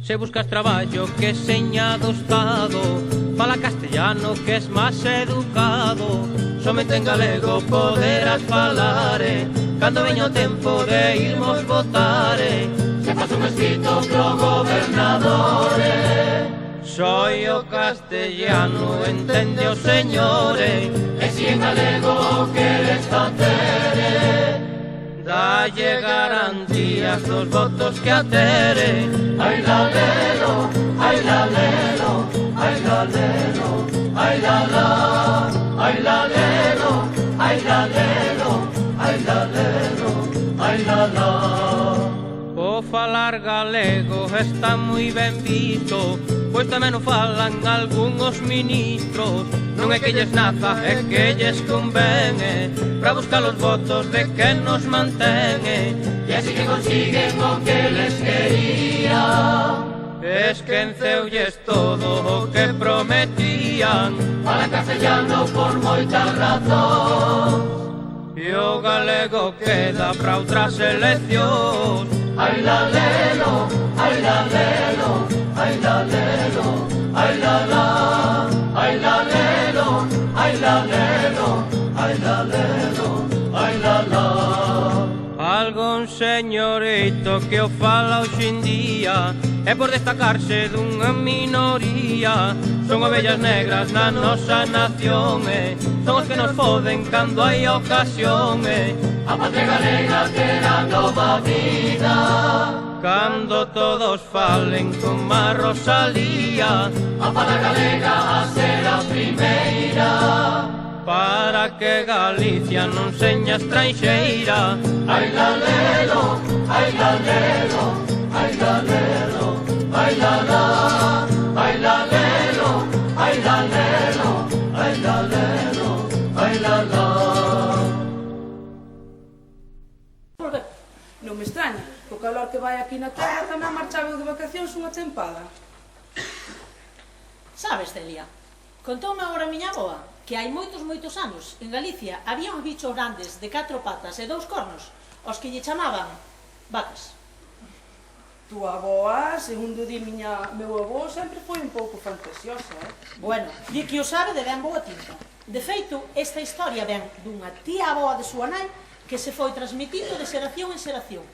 Se buscas traballo que seña do Estado, fala castellano que es máis educado. Somente en galego poderás falare cando veña o tempo de irmos votare. Se faz un escrito pro gobernadore. Soy o castellano, entende o señore, e si en galego queres fatere, dalle garantías dos votos que atere. Ai la lelo, ai la lelo, ai la lelo, ai la la, ai la lelo, ai la lelo, ai la lelo, ai la la. O falar galego está moi ben visto, pois tamén o falan algúns ministros. Non é que lles naza, é que lles convene para buscar os votos de quen nos mantén. E así que consiguen o que les querían. Esquenceulles todo o que prometían. Falan castellano por moitas razóns e o galego queda para outras eleccións. Ai la lelo, ai la lelo, ai la lelo, ai la la, ai la lelo, ai la lelo, ai la lelo, ai la la. Algún señorito que o fala hoxe en día é por destacarse dunha minoría. Son ovellas negras na nosa nación, son os que nos foden cando hai ocasión. A patria galega terá nova vida cando todos falen como a Rosalía. A fala galega a ser a primeira para que Galicia non seña estranxeira. Ai la lelo, ai la lelo, ai la lelo, ai la la, ai la lelo, ai la lelo, ai la lelo, ai la la. Non me extraña, co calor que vai aquí na terra tamén marchaba de vacacións unha tempada. Sabes, Celia, contoume agora a miña avoa que hai moitos anos en Galicia había uns bichos grandes de 4 patas e 2 cornos aos que lle chamaban vacas. Tua avoa, segundo di meu avó, sempre foi un pouco fantasiosa, Bueno, di que o sabe de ben boa tinta. De feito, esta historia ven dunha tía avoa de súa nai que se foi transmitindo de xeración en xeración.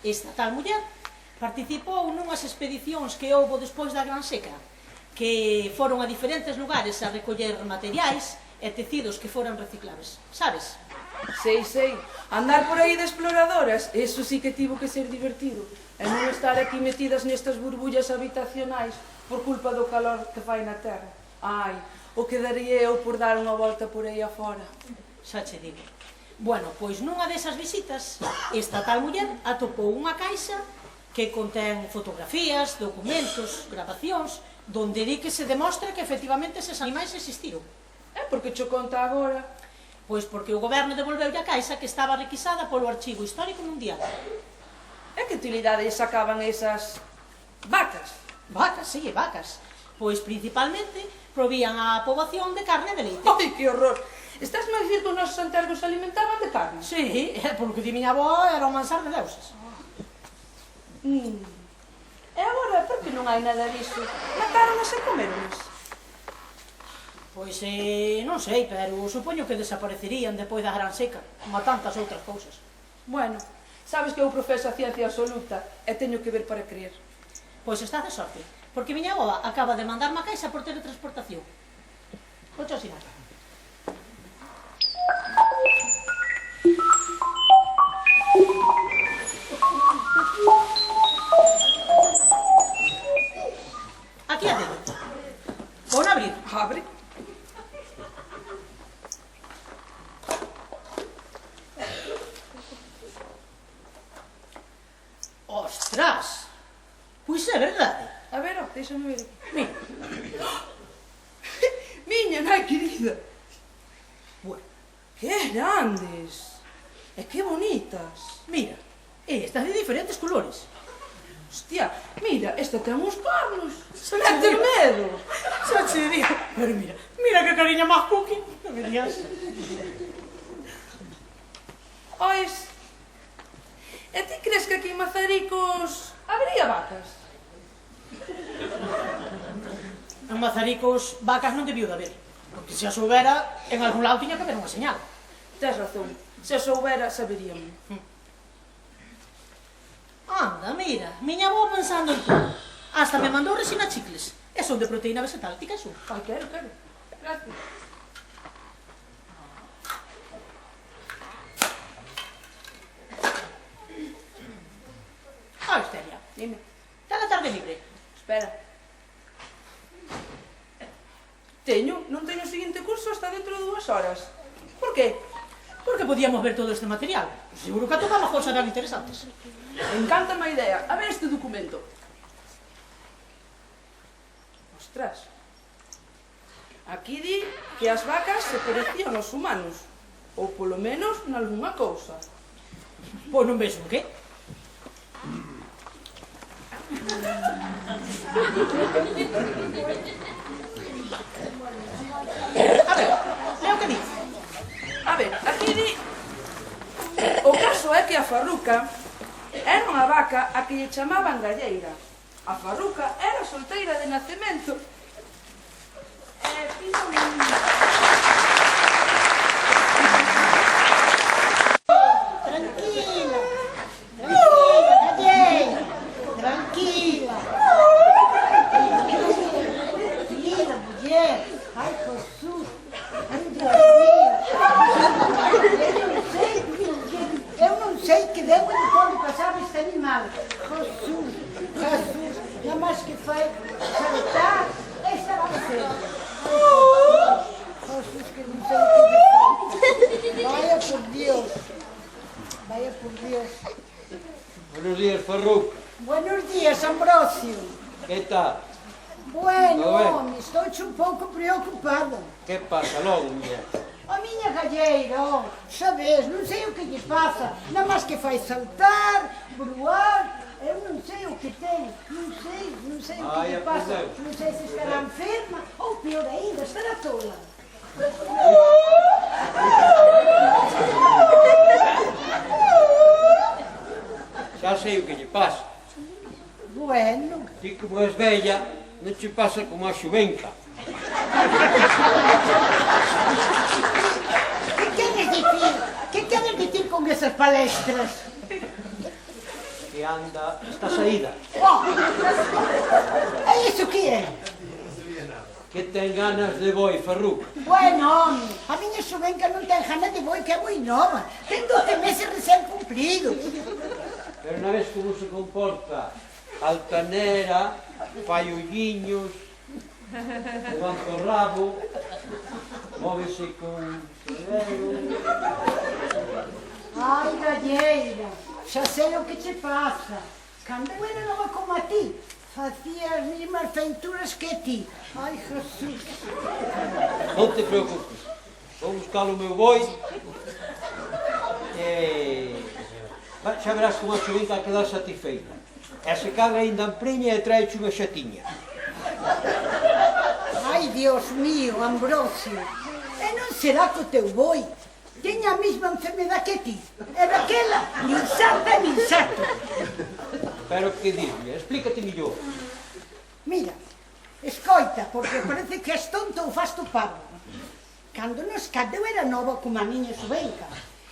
Esta tal muller participou nunhas expedicións que houbo despois da Gran Seca, que foron a diferentes lugares a recoller materiais e tecidos que foran reciclables, sabes? Sei, andar por aí de exploradoras, eso sí que tivo que ser divertido, e non estar aquí metidas nestas burbullas habitacionais por culpa do calor que fai na terra. Ai, o que daría eu por dar unha volta por aí afora. Xa che digo. Bueno, pois nunha desas visitas, esta tal muller atopou unha caixa que contén fotografías, documentos, grabacións, donde di que se demostra que efectivamente eses animais existiron. Por que cho conta agora? Pois porque o goberno devolveu a caixa que estaba requisada polo Archivo Histórico Mundial. E que utilidade sacaban esas vacas? Vacas, sí, vacas. Pois principalmente provían a poboación de carne de leite. Ai, que horror! Estás a dicir que os nosos antergos se alimentaban de carne? Sí, polo que di miña avó era un mansar de deuses. E agora, por que non hai nada disso? Matáronas e comeronas? Pois, non sei, pero supoño que desaparecerían depois da Gran Seca, como tantas outras cousas. Bueno, sabes que eu profeso a ciencia absoluta e teño que ver para creer. Pois está de sorte, porque miña avoa acaba de mandar má caixa por teletransportación. Ocho asinar. Aquí a teño. Vou abrir. Abre. Ostras! Pois é verdade. A ver, deixa-me ver aquí. Mira. Miña nai querida. Bueno, Que grandes. E que bonitas. mira. Estas de diferentes colores. Hostia, mira, esta ten uns cornos. Mete medo. Xa che digo. Pero mira que cariña máis cookie. Non me digas. Ois, e ti crees que aquí en Mazaricos haberá vacas? En Mazaricos, vacas non debió de haber. Porque se as houbera, en algún lado tiña que haber unha señal. Tes razón. Se as soubera, saberíamos. Anda, mira, miña avó pensando en todo. Hasta me mandou resina chicles. E son de proteína vegetal, ti que son? Ai, quero. Gracias. Estelia, Dime. está a tarde libre. Espera. Non teño o seguinte curso hasta dentro de 2 horas. Por qué? Porque podíamos ver todo este material. Seguro que atopamos cosas tan interesantes. Encántame a idea. A ver este documento. Ostras. Aquí di que as vacas se parecían aos humanos. Ou polo menos nalgúnha cousa. Pois non vexo o que? A ver, é o que dice. A ver, aquí di... O caso é que a farruca era unha vaca a que lle chamaban galleira. A farruca era solteira de nacemento. Tivo Tranquila, galleira, tranquila. Tranquila, mulher. Ai, Jesus. Eu não sei que deu ele quando passava este animal. Jesus, já mais que foi saltar, esta vai ser. Jesus, que não sei o que me faz. Vaya por Dios. Vaya por Dios. Buenos días, Farruc. Buenos días, Ambrosio. ¿Qué tal? Bueno, A ver. homem, estou un pouco preocupada. ¿Qué pasa logo, muller? A miña galleira, oh, sabes, non sei o que lle pasa, nada máis que fai saltar, bruar, eu non sei o que ten, non sei o que Ai, lle pasa, apodeu. non sei se estará enferma, ou pior ainda, estará tola. Xa sei o que lle pasa. Bueno, Ti como és bella, non che pasa como a xuvenca. que queres dicir con esas palestras? Que anda, está saída. Oh, e iso que é? Que ten ganas de boi, Farruc. Bueno, home, a miña xuvenca non ten ganas de boi, que é moi nova. Ten 12 meses recén cumpridos. Pero na vez como se comporta, altanera, fai olliños, levanta o rabo, móvese con solero. Ai, galleira, xa sei o que che pasa. Cando eu era nova como a ti, facía as mesmas feinturas que ti. Ai, Jesus. Non te preocupes, vou buscar o meu boi e xa verás como a xuvenca a quedar satisfeita. E se cabe ainda en preña e traeche unha xatiña. Ai, Dios mío, Ambrosio. E non será que o teu boi teña a mesma enfermedade que ti. E daquela, nin santa nin sato. Pero que dime, explícate millor. Mira, escoita, porque parece que és tonto ou faz parvo. Cando eu era nova como a miña xuvenca,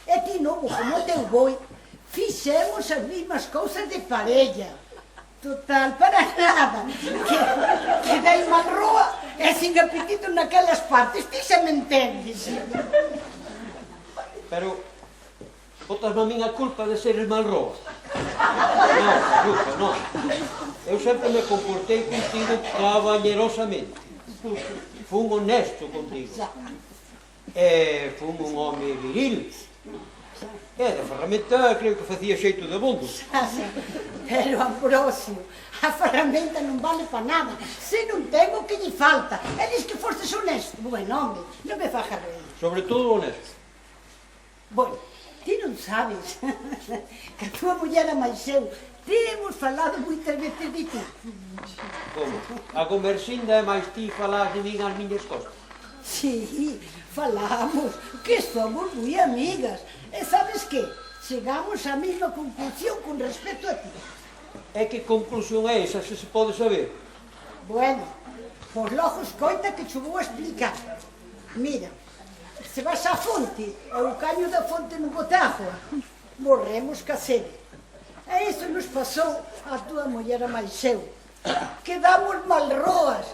e ti novo como o teu boi, fixemos as mesmas cousas de parella. Total, para nada. Que dei má roa e sin apetito naquelas partes, ti xa me entendes. Pero botasme a min a culpa de seres mal roa. Non, Luca, non. Eu sempre me comportei contigo caballerosamente. Fun honesto contigo. E fun un home viril. E de ferramenta creo que facía xeito de bondo. Pero, Ambrosio, a ferramenta non vale pa nada. Se non ten o que lle falta. E dis que fostes honesto. Bueno, home, non me faja reír. Sobre todo honesto. Bueno, ti non sabes que a tua muller a máis eu temos falado moitas veces de ti. Como? A conversinda é máis ti falar de min ás miñas costas. Sí, falamos que somos moi amigas. E sabes que? Chegamos á mesma conclusión con respecto a ti. E que conclusión é esa, se pode saber? Bueno, pois logo escoita que che vou explicar. Mira, se vas á fonte e o caño da fonte non bota agua, morremos ca sede. E iso nos pasou a túa muller a máis eu. Quedamos malroas,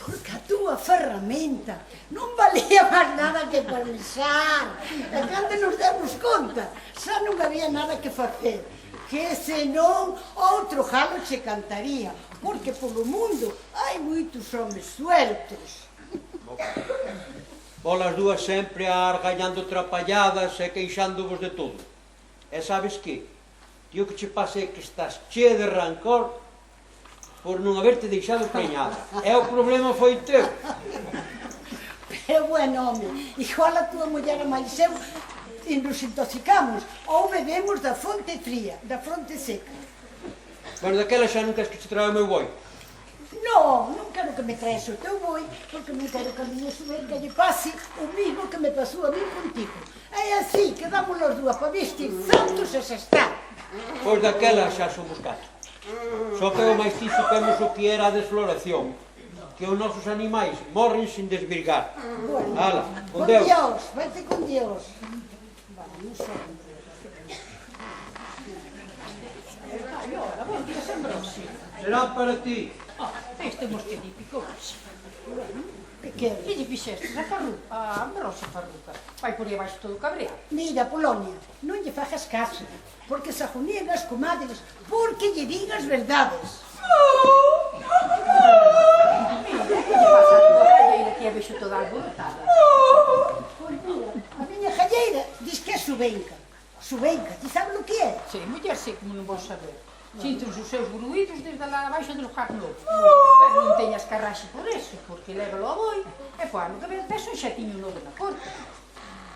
porque a túa ferramenta non valía máis nada que pensar. E cando nos demos conta, xa non había nada que facer, que senón outro galo che cantaría, porque polo mundo hai moitos homes sueltos. Vós as dúas sempre argañando trapalladas e queixándovos de todo. E sabes que? Tío, que che pase que estás chea de rancor por non haberte deixado preñada. E o problema foi teu. Pero bueno, home, igual a túa muller a máis eu e nos intoxicamos ou bebemos da fonte fría, da fonte seca. Mas daquela xa non queres que te traia o meu boi. Non, non quero que me traes o teu boi, porque non quero que a miña xuvenca lle pase o mismo que me pasou a mí contigo. E así, quedamos os dúas para vestir santos e xa está. Pois daquela xa somos catro. Só que o máis tiso temos o que era a desfloración, que os nosos animais morren sin desvirgar. Bueno, Ala, con con Deus. Dios, vete con Dios. Vamos, hombre. Será para ti. Este mosquete picou-se. Que queres? Que lle fixestes a Farruca? A Ambrosa Farruca. Vai por aí abaixo todo cabreado. Mira, Polonia, non lle fajas caso, porque se ajonían as comadres, porque lle din as verdades. Mira, que lle pasa a tua galleira que a vexo toda alborotada? Pois mira, a miña galleira diz que é Subenca. Subenca, ti sabes o que é? Sí, muller sei como non vou saber. Sinten os seus gruídos desde lá abaixo do lugar novo. Pero non teñas carraxe por eso, porque lévalo a boi, e po ano que ven tes un xatiño novo na porta.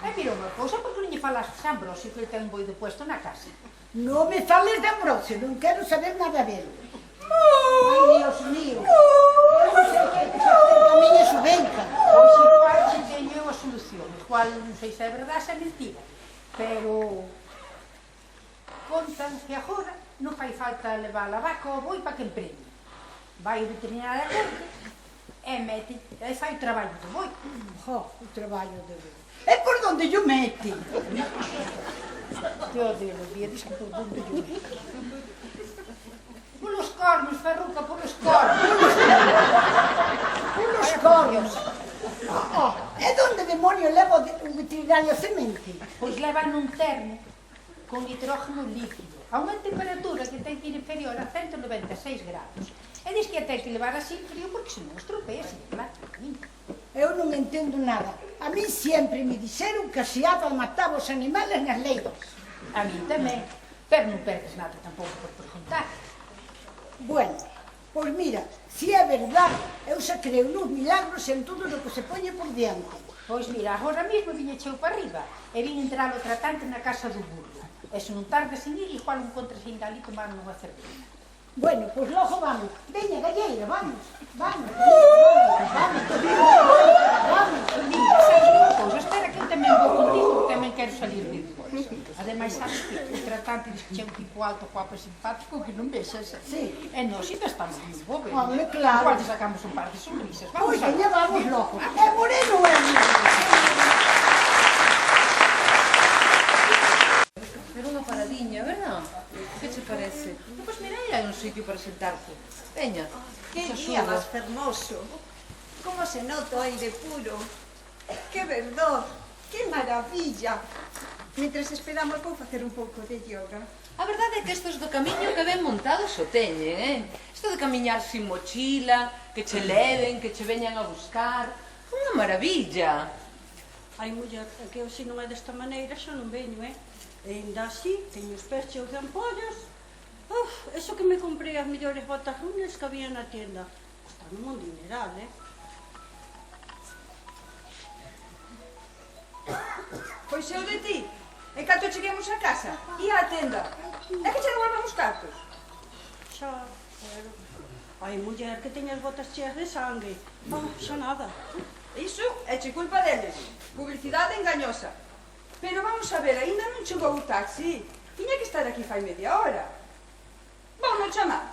E mira unha cousa, porque non lle falaste a Ambrosio que ele ten un boi de puesto na casa. Non me fales de Ambrosio, non quero saber nada dele. Ai, Dios mío, eu non sei que hai que facer a miña Subenca. Pois igual che teño eu a solución, igual non sei se é verdade, se é mentira, pero contan que agora non fai falta levar a vaca ao boi para que empreñe. Vai o veterinario a corte e mete, e fai o traballo do boi. Jo, o traballo de boi. E por onde yo mete? Dios de los días, diz que por onde yo mete. Polos cornos, Farruca, polos cornos. Unos cornos. Oh, e donde demonio leva o veterinario a semente? Pois levan nun termo con hidrógeno líquido a unha temperatura que ten que ir inferior a 196 grados. E diz que ten que levar así frío porque senón estropea, claro. Eu non entendo nada. A mí sempre me dixeron que a xiada mataba os animales nas leiras. A mí tamén, pero non perdes nada tampouco por preguntar. Bueno, pois mira, si é verdade, eu xa creo nos milagros en todo o que se poñe por diante. Pois mira, agora mesmo viña cheu para arriba e vin entrar o tratante na casa do burro. E se non tardas en ir, igual encontras ainda ali tomando unha cerveja. Bueno, pois logo vamos. Veña, galleira, vamos. Vamos, vamos. Mira, sabes unha cousa, espera que eu tamén vou contigo, porque tamén quero salir de depois. Ademais, sabes que o tratante diz que é un tipo alto, guapo e simpático, que non vexas. Sí. E nós ainda estamos moi bobos. Home, claro. Igual te sacamos un par de sonrisas. Vamos Pois a veña, vamos logo. É moreno, é Pero unha paradiña, verdad? Que che parece? Pois mira, hai un sitio para sentarte. Veña, ¡Qué día más fermoso! ¡Cómo se nota o aire puro! ¡Qué verdor! ¡Qué maravilla! Mientras esperamos vou facer un pouco de yoga. a verdade é que estes do camiño que ben montados o teñen, Isto de camiñar sin mochila, que che leven, que che veñan a buscar. Unha maravilla. Ai, muller, é que hoxe non é desta maneira, xa non veño, E ainda así, teño os pés cheos de ampollas. Eso que me comprei as mellores botas runas que había na tienda. Está nun dineral, Pois eu de ti, en canto cheguemos a casa, ia á tenda. É que che devolvemos os cartos. Xa, pero... Ai, muller, que teñas botas cheas de sangue. Xa nada. Iso é che culpa deles. Publicidade engañosa. Pero vamos a ver, aínda non chegou o taxi. Tiña que estar aquí fai media hora. vou me chamar.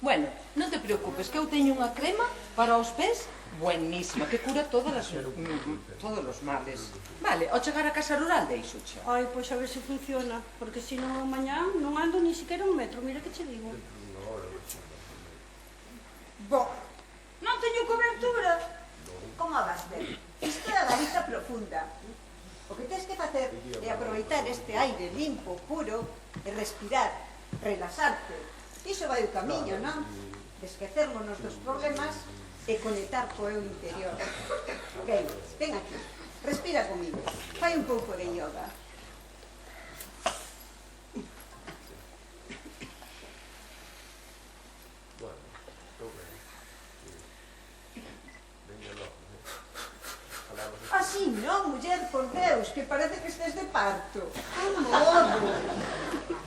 Bueno, non te preocupes, que eu teño unha crema para os pés buenísima, que cura todos os males. Vale, ao chegar a casa rural deixoche. Ai, pois a ver se funciona, porque se non mañá non ando ni siquiera un metro, mira que che digo. Bo, non teño cobertura. Como a vas ver? Isto é a garita profunda. O que tens que facer é aproveitar este aire limpo, puro, e respirar, relaxarte. Iso vai o camiño, non? De esquecermonos dos problemas e conectar co eu interior. Ven aquí, respira comigo, fai un pouco de yoga. Así non, muller, por Deus, que parece que estés de parto. Amor.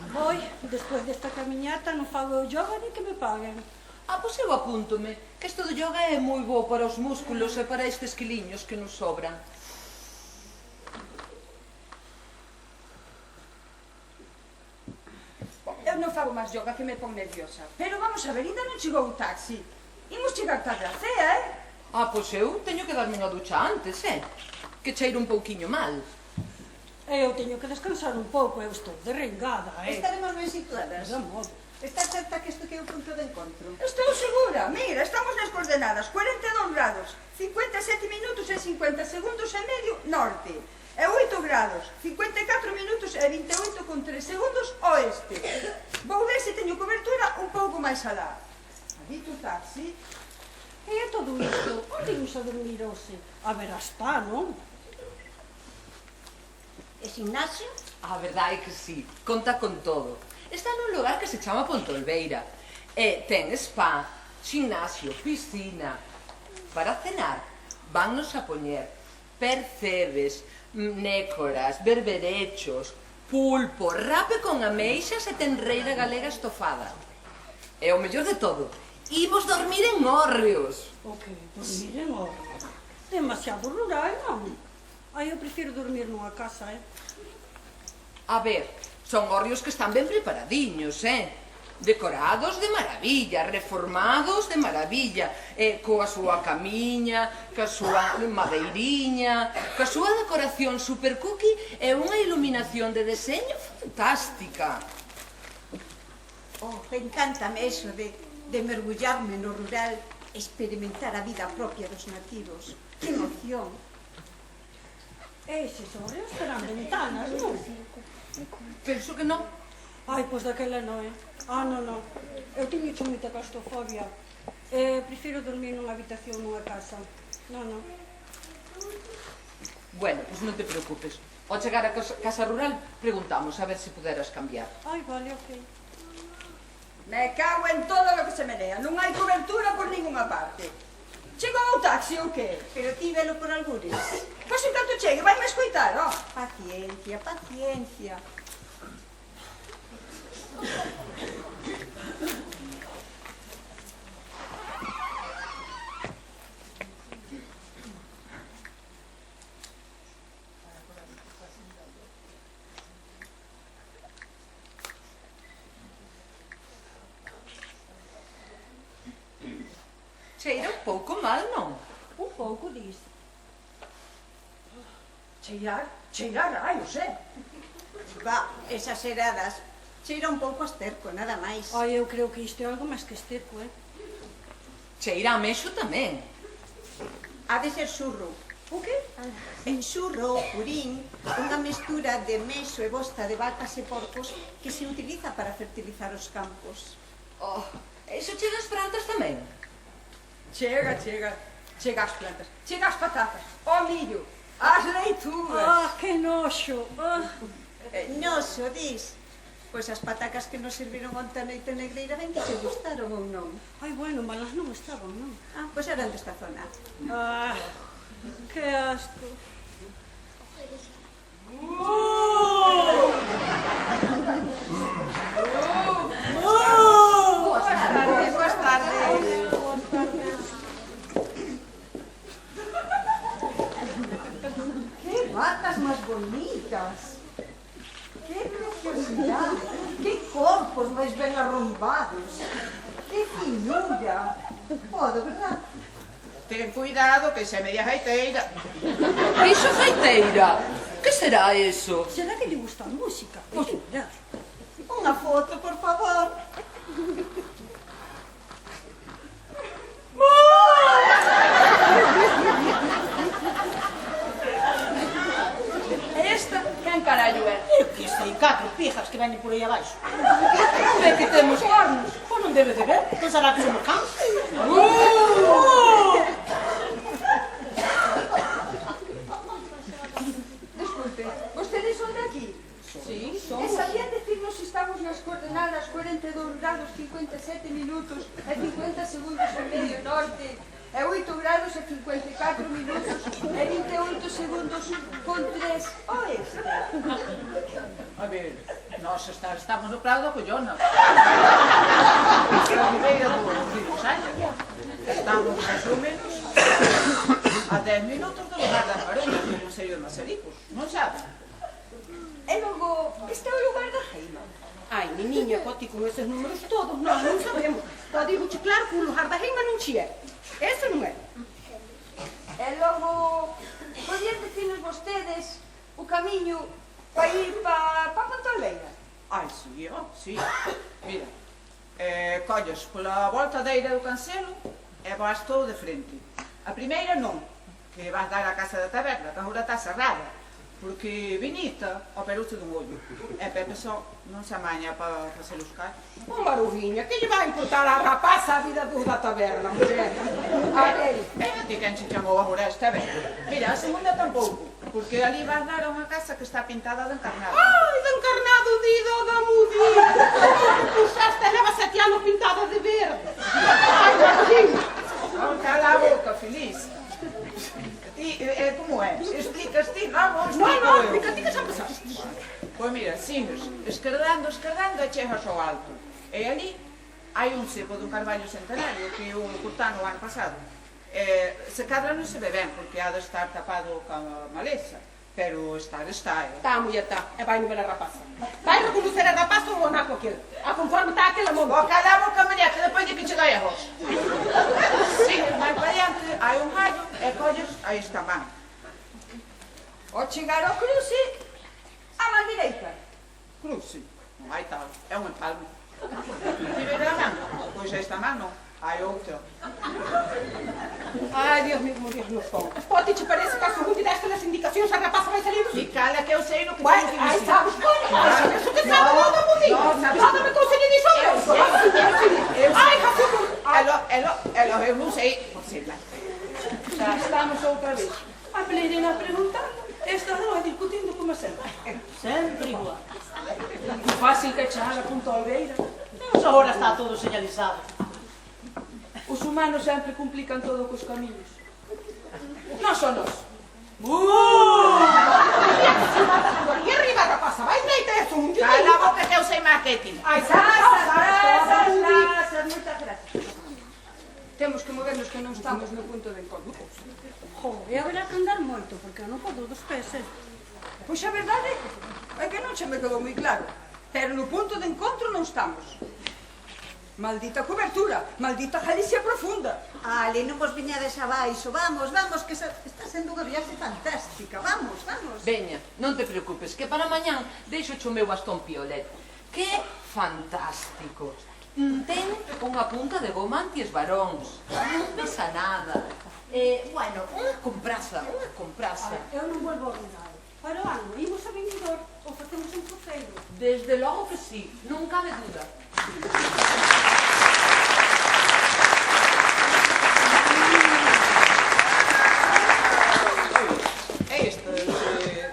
Oi, despois desta camiñata non fago eu yoga ni que me paguen. Pois eu apúntome, que isto do yoga é moi bo para os músculos e para estes quiliños que nos sobran. Eu non fago máis yoga que me pon nerviosa. Pero vamos a ver, ainda non chegou o taxi. Imos chegar tarde a cea, Pois eu teño que darme unha ducha antes, que cheiro un pouquiño mal. Eu teño que descansar un pouco, eu estou derrengada, Estaremos ben situadas. De modo. Estás certa que isto que é o punto de encontro? Estou segura. Mira, estamos nas coordenadas 42 grados, 57 minutos e 50 segundos e medio norte. E 8 grados, 54 minutos e 28 con 3 segundos oeste. Vou ver se teño cobertura un pouco máis alá. Adito o taxi. E é todo isto, onde imos a dormir hoxe? A ver, está, non? É gimnasio? A verdade é que sí, conta con todo. Está nun lugar que se chama Pontolbeira. E ten spa, gimnasio, piscina. Para cenar, vannos a poñer percebes, nécoras, berberechos, pulpo, rape con ameixas e tenreira galega estofada. E o mellor de todo, imos dormir en hórreos. O que? Dormir en hórreos? Demasiado rural, non? Ai, eu prefiro dormir nunha casa, A ver, son hórreos que están ben preparadiños, decorados de maravilla, reformados de maravilla, coa súa camiña, coa súa madeiriña, coa súa decoración super cookie e unha iluminación de deseño fantástica. Encántame eso de mergullarme no rural, experimentar a vida propia dos nativos. Que emoción. Eses hórreos terán ventanas, non? Penso que non. Ai, pois daquela non, non. Eu teño moita claustrofobia. Prefiro dormir nunha habitación nunha casa. Non. Bueno, pois non te preocupes. Ao chegar a casa rural, preguntamos a ver se puderas cambiar. Ai, vale, ok. Me cago en todo lo que se menea. Non hai cobertura por ninguna parte. Chegou o taxi ou que? Pero ti velo por algures. Pois en canto chegue, vai-me escoitar, Paciencia, paciencia. Cheira un pouco mal, non? Un pouco, dis. Cheirar raios, exageradas. Cheira un pouco a esterco, nada máis. Ai, eu creo que isto é algo máis que esterco, Cheira a mexo tamén. Ha de ser xurro. O que? En xurro, purín, unha mestura de mexo e bosta de vacas e porcos que se utiliza para fertilizar os campos. Iso chega as plantas tamén? Chega as plantas, chega as patatas, o millo, as leitugas. Que noxo. Noxo, dis? Pois as patacas que nos serviron onte a noite negreira ben que te gustaron ou non? Ai, bueno, malas non estaban, non? Pois eran desta zona. Que asco. Boas tardes. Que vacas máis bonitas. Que preciosidade. Que corpos máis ben arrombados. anos. Que finulla. Podo, verdad? Ten cuidado que se media gaiteira. Iso gaiteira? Que será eso? Será que lle gusta a música? Pois mira. Unha foto, por favor. E esta, quen carallo é? Eu que sei, 4 pijas que veñen por aí abaixo. Ve que temos cornos. Pois non debe de ver, pensará que somos cans. Disculpe, vostedes son de aquí? Sí, E sabían decirnos se estamos nas coordenadas 42 grados 57 minutos e 50 segundos en medio norte e 8 grados e 54 minutos e 28 segundos con 3 oeste? A ver, nós estamos no Prado da Collona. A ribeira do Río Saña. Estamos, máis ou menos, a 10 minutos do lugar das Maronas, no Consello de Mazaricos. Non sabe? E logo, este é o lugar da Reima. Ai, meniña, poti con eses números todos, nós non sabemos. Só digo claro que o lugar da reima non che é. Ese non é. E logo, podían decirnos vostedes o camiño para ir pa Pontalbeira? Ai, sí, sí. Mira, colles pola volta da Eira do Cancelo e vas todo de frente. A primeira non, que vas dar a casa da taberna, que agora está cerrada. Porque vinita ao perucho dun ollo. E Pepe só non se amaña para facer os carros. Ô, Maruviña, que lle vai importar a rapaza a vida do da taberna, muller? A ver, a ti quen se chamou agora esta vez? Mira, a segunda tampouco, porque ali vas dar a unha casa que está pintada de encarnado. Ai, de encarnado dido da mudi! Como que puxaste leva 7 anos pintada de verde? Ai, Maruviña! Cala a boca, feliz. Ti, como é? Explicas ti, vamos, Non, explico non, eu. explica ti que xa empezaste. Pois mira, sigues, escardando e chegas ao alto. E ali hai un cepo dun carballo centenario que o cortaron o ano pasado. Se cadra non se ve ben, porque ha de estar tapado ca maleza. Pero está, Tá, muller, tá. E vai ver a rapaza. Vai reconducer a rapaza ou o naco aquel. A conforme está aquela mão. O cala a boca, María, que depois de que chegai a vos. Sigues máis para diante, hai un gallo e colles, aí está a man. Ao chegar ao cruce, a man direita. Cruce, non hai tal, é un empalme. Ti vedes a man? Pois esta man non, hai outra. Ai, Dios mío, Dios nos son. Pode te parece que a según te deste as indicacións a rapaza vai salir do E cala que eu sei no que Vai, tenho que ai, dicir. sabes, coño, ai, sabes o que sabe o da mudinha? Nada me consello disso eu. Ai, café. Eu non sei, sei lá. Xa estamos outra vez. A Plerina preguntando, estas dúas discutindo como sempre. Sempre igual. Que fácil que chegar a Pontalbeira. Mas agora está todo señalizado. Os humanos sempre complican todo cos camiños. Non son nós. E arriba, rapaza, vai deita eso, un tío. Cala a boca que eu sei marketing. Ai, Grazas, moitas gracias. Temos que movernos que non estamos no punto de encontro. Jo, e haberá que andar moito, porque eu non podo dos pés, Pois a verdade é que non se me quedou moi claro. Pero no punto de encontro non estamos. Maldita cobertura, maldita Galicia profunda. Ale, non vos viñades abaixo, vamos, vamos, que está sendo unha viaxe fantástica, vamos, vamos. Veña, non te preocupes, que para mañán deixo o meu bastón piolet. Que fantástico! Ten unha punta de goma anti-esbaróns. Non pesa nada. Bueno, unha compraza. Eu non volvo a rondar. Para o ano, imos a Benidorm ou facemos un cruceiro. Desde logo que sí, non cabe duda.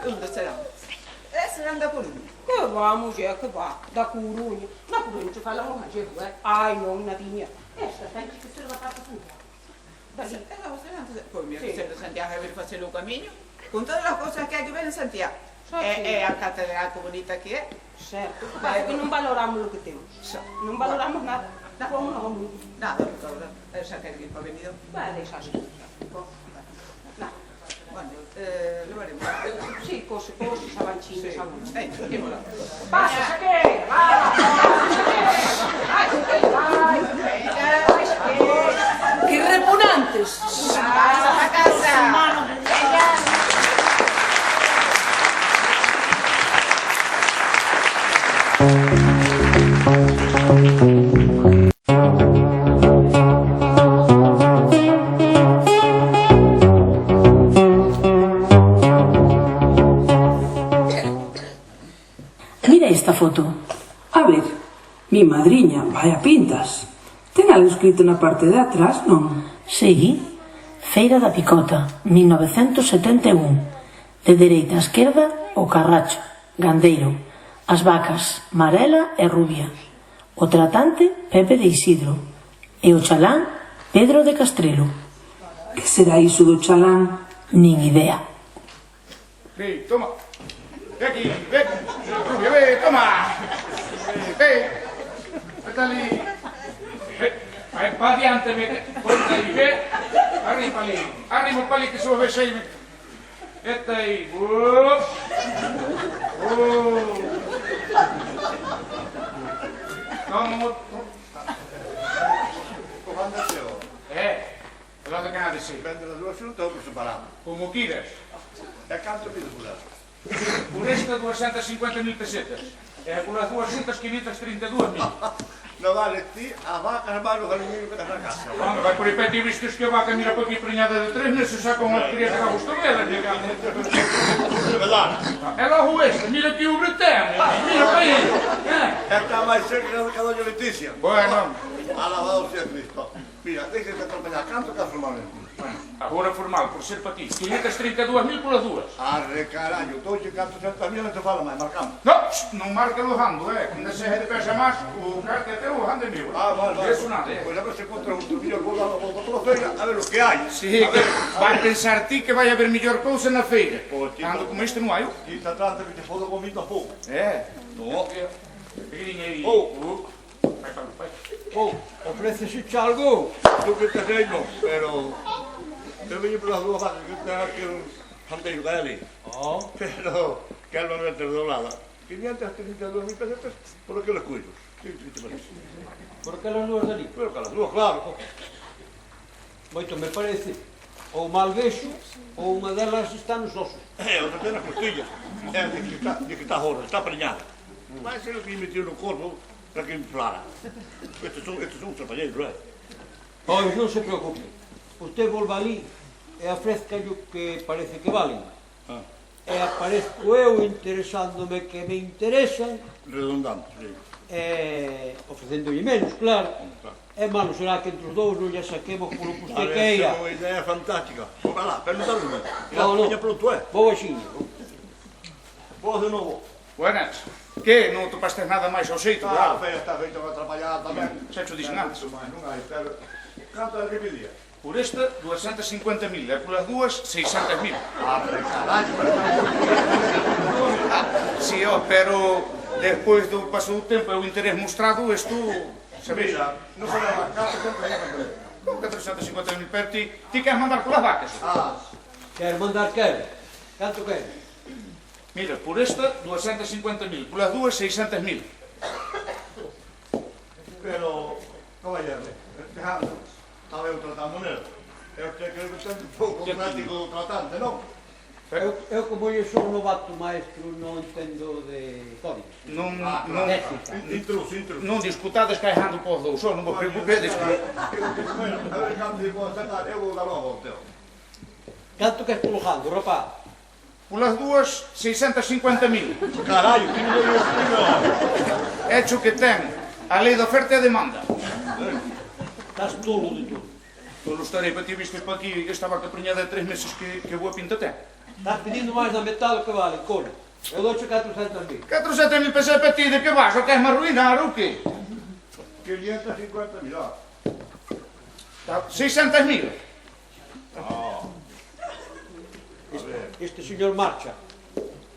Onde serán? Serán da Coruña. Que va, muller, que va, da Coruña. Na Coruña te falan o gallego, Ai, non, nadiña. Esta ten que ser da Papa Santiago. Pois mira, que ser de Santiago é ver facer o camiño. Con todas as cousas que hai que ver en Santiago. Xa, sí. É a catedral que bonita que é. Certo, pasa que non valoramos o que temos. Non valoramos nada. Como non vamos. Nada, porque agora xa quero ir para Benidorm. Vale, xa sí. Bueno, levaremos. Sí, cose, sabanchinos, Sí. sabanchinos. Venga, imos lá. Pasa, xa que, va. Que repugnantes. A casa. Mira esta foto. A ver, mi madriña, vaya pintas. Ten algo escrito na parte de atrás, non? Sí, Feira da Picota, 1971. De dereita a esquerda, o Carracho, gandeiro. As vacas, Marela e Rubia. O tratante, Pepe de Isidro. E o chalán, Pedro de Castrelo. Que será iso do chalán? Nin idea. Ve, toma. Ve aquí, ve. Rubia, ve, toma. Ve. Vete ali. Ve. Vai pa adiante, ve. Ponte aí, ve. Arriba ali. Arriba pa ali que se ve aí. Vete aí. Vamos. Comanda seu. Però de canal de ser. Vende las duas xuntas ou por separado? Como quieras. E canto pides por ela? Por esta 250.000 pesetas. E por as duas juntas 532.000. Non vale ti a vaca máis o galinheiro que tens na casa. Vamos, vai por aí pé, ti vistes que a vaca mira por aquí preñada de 3 meses, xa como quería que a gusto dela, digamos. É logo esta, mira aquí o bretén, mira para aí. Está máis cerca que a doña Leticia. Bueno. Alabado sea Cristo. Mira, deixes de atropellar canto que formalmente. Agora formal, por ser para ti. 532.000 polas duas. Arre carallo, doxe 400.000 non te fala máis, marcamos. Non marca lojando, que ainda se de pexa máis, o carte até o jande meu. Vale. Eso nada, Pois a ver se encontra outro millor, vou dar volta pola feira, a ver o que hai. Sí, vai pensar ti que vai haber mellor cousa na feira. Cando como este non hai. Quita atrás que te fodo comido a pouco. No. Pequeniña aí. Ofrécese algo? Eu que te sei non, pero... Eu veño polas dúas vacas que ten aquí un janteiro que hai ali. Pero que algo non é desdoblada. 532.000 pesetas por aqueles cuidos. Que te parece? Por aquelas dúas dali? Pero que las dúas, claro. Moito me parece. Ou mal vexo, ou unha delas está nos osos. Outra ten nas costillas. De que está gorda, está preñada. Vai ser o que metió no corpo para que inflara. Estes son os trapalleiros, Pois non se preocupe. Usted volva ali e ofrezca o que parece que valen. E aparezco eu interesándome que me interesan. Redundante, sí. E ofrecéndolle menos, claro. E malo será que entre os dous non lle saquemos polo que usted queira. É unha idea fantástica. Vai lá, perguntadme. Non. Pronto é. Vou axiña. Vou de novo. Buenas. Que? Non topaste nada máis ao xeito, claro? Feia está feita para atrapalhar tamén. Xa te dixen antes. Non hai, pero... Canto é que pedía? Por esta, 250.000, e polas dúas, 600.000. Carallo, Sí, pero despois do paso do tempo e o interés mostrado, isto... Mira, non se leva canto tempo é que 450.000 per ti queres mandar polas vacas? Quero mandar quero. Canto quero? Mira, por esta, 250.000, polas dúas, 600.000. Pero, caballero, a ver, tratando nele. Eu creo que é un pouco práctico do tratante, non? Eu como eu sou un novato maestro, non entendo de códigos. Non disputades caixando por dous, non vos preocupedes. A ver, canto se pode sacar, eu vou dar logo ao teu. Canto que es polo jando, rapaz? Polas dúas, 650.000. Carallo, que non é isso? Hecho que ten a lei da oferta e a demanda. Estás tolo de todo. Tolo estarei, para ti vistes para aquí esta vaca preñada de 3 meses que boa pinta ten. Estás pedindo máis da metade do que vale, cola. Eu dou-te 400.000. 400.000 pesos para ti, de que vas? O queres me arruinar ou que? 550.000, ó. 600.000. Este señor marcha.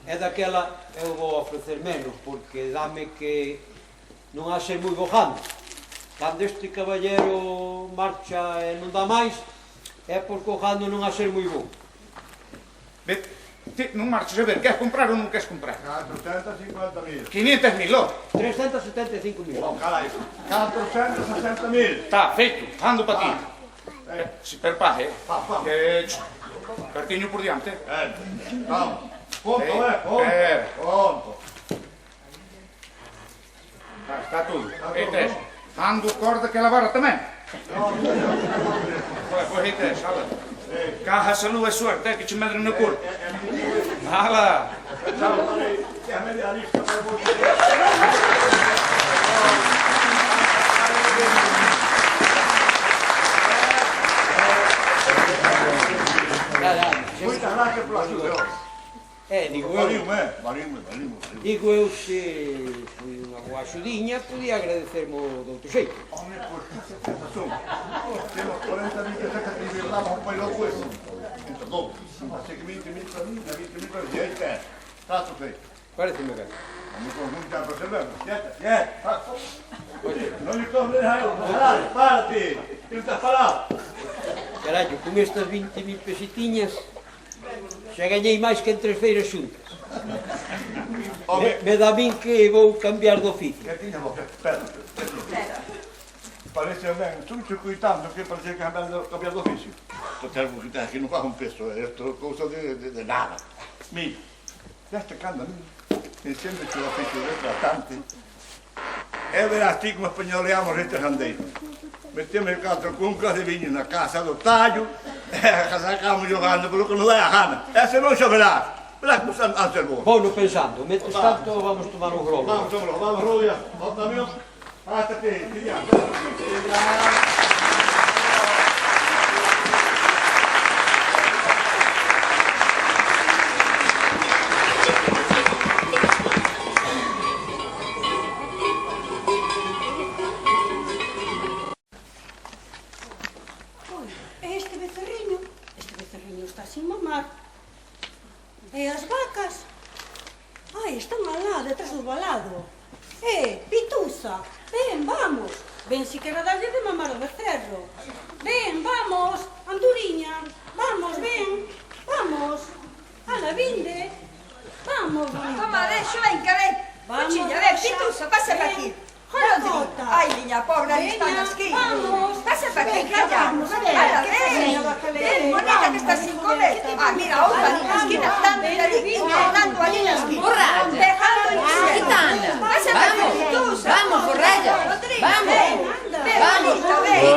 É daquela, eu vou ofrecer menos, porque dame que non ha ser moi bojando. Cando este caballero marcha e non dá máis, é porque o jando non ha ser moi bo. Non marches a ver, queres comprar ou non queres comprar? 450.000. 500.000, ó. 375.000. Oh, carai, 460.000. Está, feito, ando para ti. Si per pa, cartiño por diante. Vamos. Ponto, ponto. Ponto. Está tudo. E tes, ando corda que lavar tamén. Pois e tes, ala. Caja, salud e suerte, que che medre no corpo. Ala. Que a media lista para vos. Moitas gracias pola axuda. Digo eu. Valime. Digo eu, se foi unha boa axudiña, podía agradecermo de outro xeito. Home, pois, que razón. Temos 40 mil pesetas que liberamos un país loco eso. Entre todos. Así que 20.000 para mí, 20.000 para mí. E aí está. Trato feito. Pareceme ben. Vamos con un campo de cerveza. Quieta. Non lhe comes a eu. Párate. Que non estás parado. Carallo, con estas 20.000 pesetiñas xa gañei máis que en 3 feiras xuntas. Me dá a min que vou cambiar de oficio. Que tiña vos? Espera. Parece ben, estou circuitando que parece que cambiar de oficio. Total, vos aquí non faz un peso, isto é cousa de nada. Mira, deste cando a mí, encendo que o oficio de tratante, e verás ti como españoleamos estes andeiros. Metemos 4 cuncas de viño na casa do tallo, e sacamos jogando polo que nos dá a gana. E se non xa verás, verás como están a ser bons. Vou no pensando, mentres tanto vamos tomar un grolo. Vamos, Rubia, volta mío, pásate, tira. Está sin mamar. E as vacas? Ai, están alá, detrás do valado. Pitusa, ven, vamos. Ven si quero darlle de mamar o becerro. Ven, vamos, Anduriña. Vamos, ven, vamos. Ala, vinde. Vamos, bonita. Toma, deixo, ven, que ven. Cuchilla, ven, Pitusa, pasa para aquí. Ai, niña pobre, ali están as quilos. Pasa para aquí, calla. Ala, ven, bonita, que estás sin comer. Mira, outra ali na esquina, dando ali na esquina. Borracha. Dejando en Gitana. Pasa para aquí, Pitusa. Vamos, borracha. Vamos. Vamos, ven.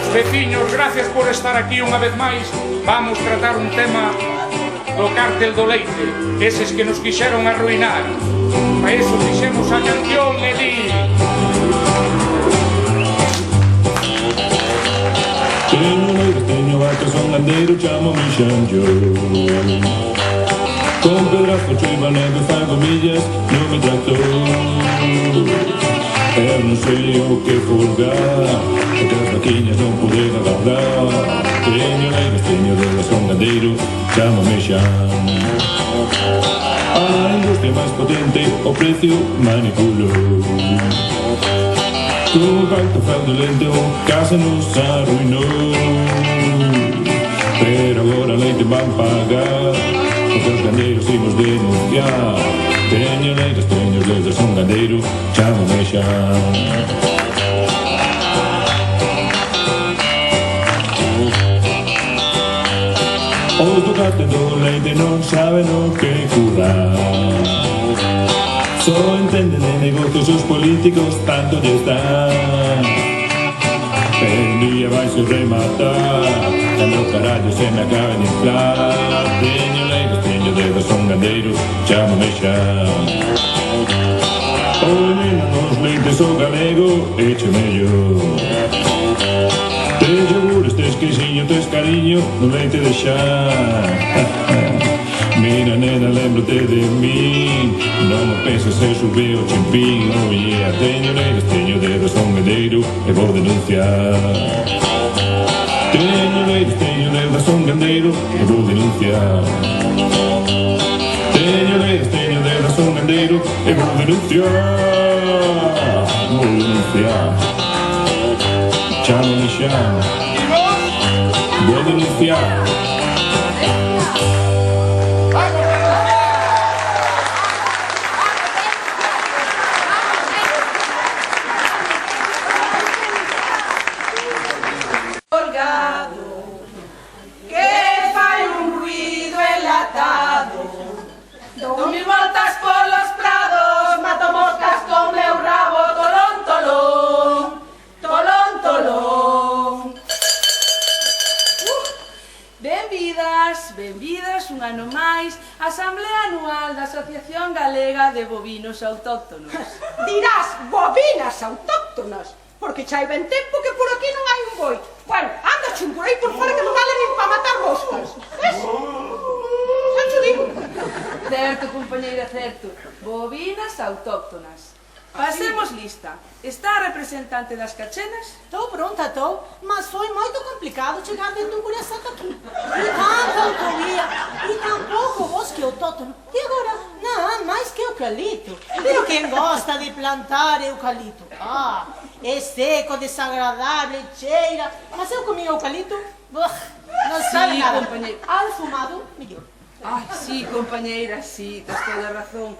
Veciños, gracias por estar aquí unha vez máis. Vamos tratar un tema do cártel do leite, eses que nos quixeron arruinar. Para iso fixemos a canción e di: Teño leite, teño vaca, son gandeiro, chamo-me Xanjo. Con pedrazo, chuiva, neve, fago millas, non me tractou. Eu non sei o que folgar, porque as vaquiñas non poden agardar. Teño leite, teño dedas, son gandeiro, chamo-me Xan. A industria máis potente, o precio manipulo. Con alto fraudulento, casa nos arruinou. Pero agora leite van pagar, porque os gandeiros imos denunciar. Teño leiras, teño dedas, son gandeiro, chamo-me Xan. Os do cártel do leite non saben o que currar. Só entenden de negocios os políticos, tanto lle están. Pero un día vais a rematar, cando carallo se me acaba de inflar. Teño leiras, teño dedos, son gandeiro, chamo-me Xan. O veneno nos leites o galego, eche mellor. Tes yogures, tes queixiño, tes cariño, no leite de Xan. Mira, nena, lémbrate de mí. Non me penses se sube o chimpín. Oh yeah, teño oreiras, teño dedos, son gandeiro e vou denunciar. Teño oreiras, son gandeiro e vou denunciar. Teño oreiras, son gandeiro e vou denunciar. Vou denunciar. Chama me chama. Vou denunciar. Dou mil voltas polos prados, mato moscas con meu rabo, tolón, tolón, tolón, tolón. Benvidas un ano máis á Asamblea Anual da Asociación Galega de Bovinos Autóctonos. Dirás bovinas autóctonas, porque xa hai ben tempo que por aquí non hai un boi. Bueno, anda chun por aí por fora que non vale nin para matar moscas. Ves? Xa te digo. Certo, compañeira, certo. Bovinas autóctonas. Pasemos lista. Está a representante das cachenas? Estou pronta, estou, mas foi moito complicado chegar dentro de un curiasato aquí. E tanta autoría, e tampouco bosque autóctono. E agora, nada máis que eucalipto. Pero quen gosta de plantar eucalipto? Ah, é seco, desagradable, cheira. Mas eu comí eucalipto, non sabe nada. Compañeira. Al fumado, mellor. Ai, sí, compañeira, sí, tes toda a razón.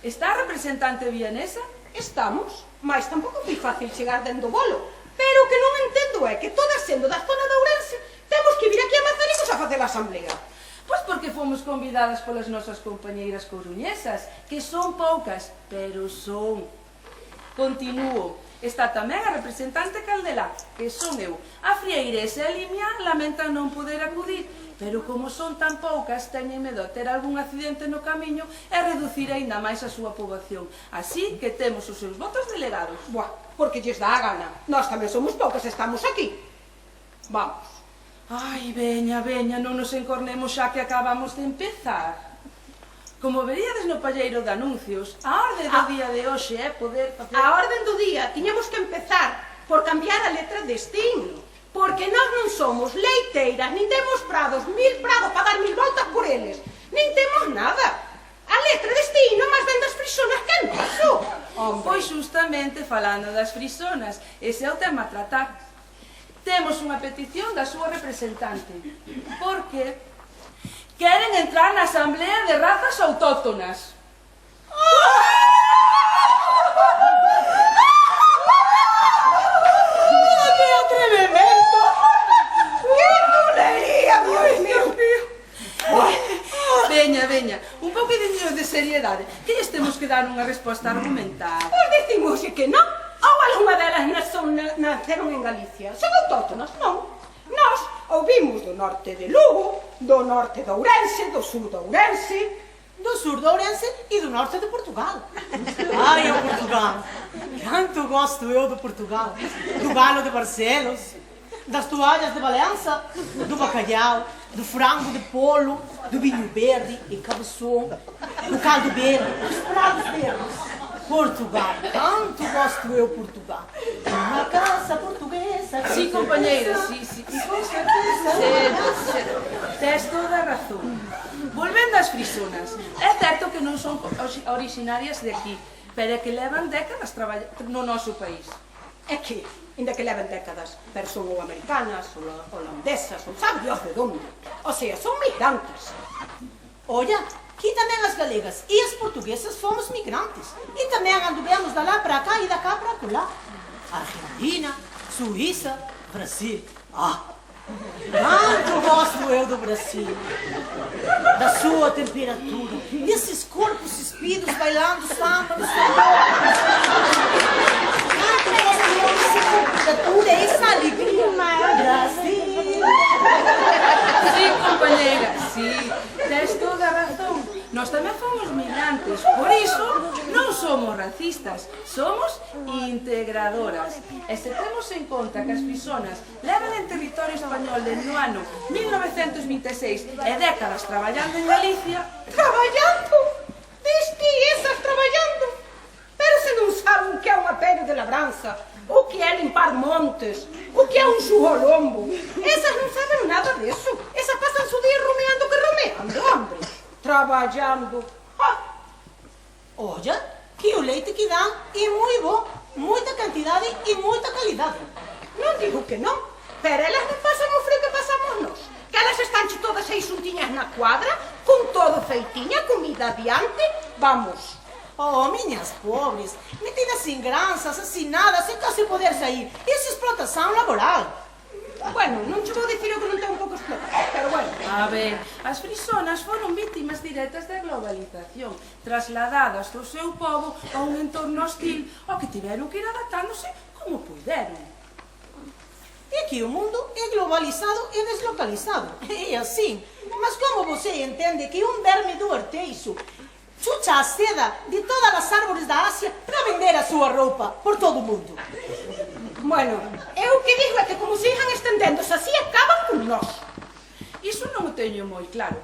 Está a representante vianesa? Estamos, mas tampouco foi fácil chegar dentro do bolo. Pero o que non entendo é que todas sendo da zona de Ourense temos que vir aquí a Mazaricos a facer a asamblea. Pois porque fomos convidadas polas nosas compañeiras coruñesas, que son poucas, pero son. Continuo. Está tamén a representante Caldelá, que son eu. A Frieiresa e a Limia lamentan non poder acudir, pero como son tan poucas, teñen medo a ter algún accidente no camiño e reducir aínda máis a súa poboación. Así que temos os seus votos delegados. Buah, porque lles dá a gana. Nós tamén somos poucas, estamos aquí. Vamos. Ai, veña, non nos encornemos xa que acabamos de empezar. Como veríades no palleiro de anuncios, a orde do día de hoxe é poder facer... A orden do día tiñamos que empezar por cambiar a letra deste himno, porque nós non somos leiteiras, nin temos prados, 1000 prados para dar 1000 voltas por eles, nin temos nada. A letra deste himno máis ben das frisonas que é noso. Pois justamente falando das frisonas, ese é o tema a tratar. Temos unha petición da súa representante, porque queren entrar na Asamblea de Razas Autóctonas. ¡Qué atrevimento! ¡Qué tulería, Dios mío! Veña, un pouco de seriedade, que lles temos que dar unha resposta argumental. Pois decimos que non, ou algunha delas naceron en Galicia. Son autóctonas, non. Nós ouvimos do norte de Lugo, do norte de Ourense, do sur de Ourense, do sur de Ourense e do norte de Portugal. Ai, o Portugal! Canto gosto eu do Portugal. Do galo de Barcelos, das toalhas de Valença, do bacalhau, do frango de polo, do vinho verde e cabeção, do caldo verde, dos pratos verdes. Portugal, canto gosto eu Portugal. Uma casa portuguesa. Sí, compañeira, sí. Tes toda a razón. Volvendo ás frisonas, é certo que non son orixinarias de aquí, pero é que levan décadas no noso país. É que, ainda que levan décadas, pero son ou americanas, ou holandesas, ou sabe Dios de onde. O sea, son migrantes. Olha, aqui tamén as galegas e as portuguesas fomos migrantes. E tamén anduvemos da lá para cá e da cá para lá. Argentina, Suíça, Brasil. Quanto gosto eu do Brasil. Da sua temperatura. Desses corpos espidos bailando samba no sol. Quanto gosto eu dessa temperatura, essa alegria, Brasil. Sí, compañeira, sí. Tes toda a razón. Nós tamén fomos migrantes, por iso non só somos racistas, somos integradoras. E se temos en conta que as frisonas levan en territorio español no ano 1926 e décadas traballando en Galicia... Traballando? Dis ti, esas traballando? Pero se non saben o que é unha pere de labranza, o que é limpar montes, o que é un xurrolombo. Esas non saben nada disso. Esas pasan su día rumeando que rumeando, hombre. Traballando. Olla, que o leite que dan é moi bo, moita cantidade e moita calidade. Non digo que non, pero elas non pasan o frío que pasamos nós. Que elas están todas aí xuntiñas na cuadra, con todo feitiña, comida adiante, vamos. Oh, miñas pobres, metidas sin granzas, asinadas, sen case poder sair. Isso é explotación laboral. Bueno, non che vou dicir o que non ten un pouco explotación, pero bueno. A ver, as frisonas foron vítimas directas da globalización, trasladadas do seu pobo a un entorno hostil ao que tiveron que ir adaptándose como puderon. E aquí o mundo é globalizado e deslocalizado. É así. Mas como você entende que un verme do Arteixo chucha a seda de todas as árbores da Asia para vender a súa roupa por todo o mundo? Bueno, eu o que digo é que como se iban estendéndose así acaban con nós. Iso non o teño moi claro,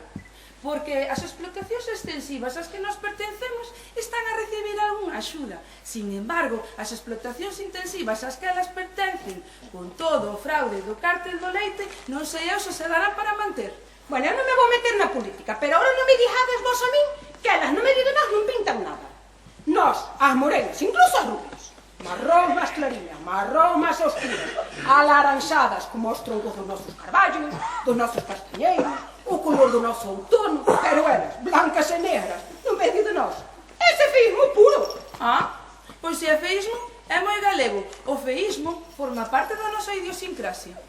porque as explotacións extensivas ás que nos pertencemos están a recibir algunha axuda. Sin embargo, as explotacións intensivas ás que elas pertencen, con todo o fraude do cártel do leite, non sei eu se se darán para manter. Bueno, eu non me vou meter na política, pero ahora non me dixades vos a min que elas no medio de nós non pintan nada. Nós, as morenas, incluso as rubias, marrón máis clariñas, marrón máis oscuras, alaranxadas como os troncos dos nosos carballos, dos nosos castañeiros, o color do noso outono, pero elas, blancas e negras, no medio de nós. Ese feísmo puro. Pois se é feísmo, é moi galego. O feísmo forma parte da nosa idiosincrasia.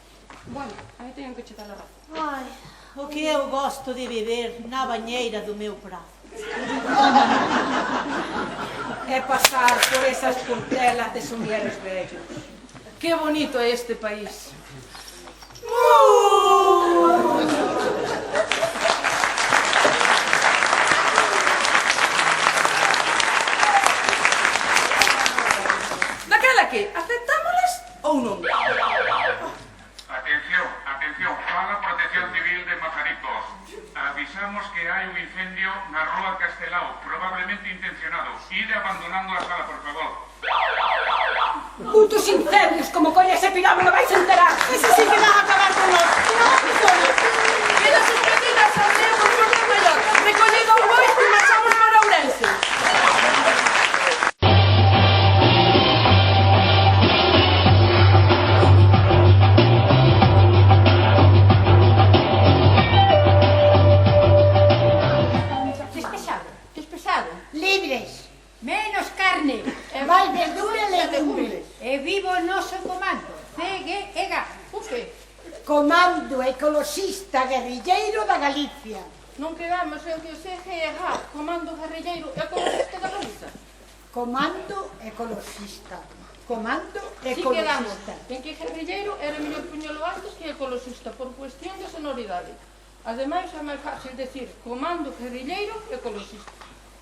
Bueno, aí teño que che dar a razón. Ai, o que eu gosto de beber na bañeira do meu prato. É pasar por esas portelas de sumieres vellos. Que bonito é este país. Daquela que, aceptámolas ou non? Atención, fala Protección Civil de Mazaricos. Avisamos que hai un incendio na Rúa Castelao, probablemente intencionado. Ide abandonando a sala, por favor. Putos incendios, como coña ese pirame non vais a enterar. Ese sí que vas a acabar con nós. Quedas suspendidas ao seu por Porto Maior. Recollido o bois e marchamos para Ourense. Libres. Menos carne. Máis verdura e legumes. E vivo o noso comando. CGEG. O que? Comando Ecologista Guerrilleiro da Galicia. Non quedamos en que o CGEG, Comando Guerrilleiro Ecologista da Galiza. Comando Ecologista. Comando Si quedamos Ecologista. en que guerrilleiro era mellor puñelo antes que ecologista por cuestión de sonoridade. Ademais, é máis fácil decir Comando Guerrilleiro Ecologista.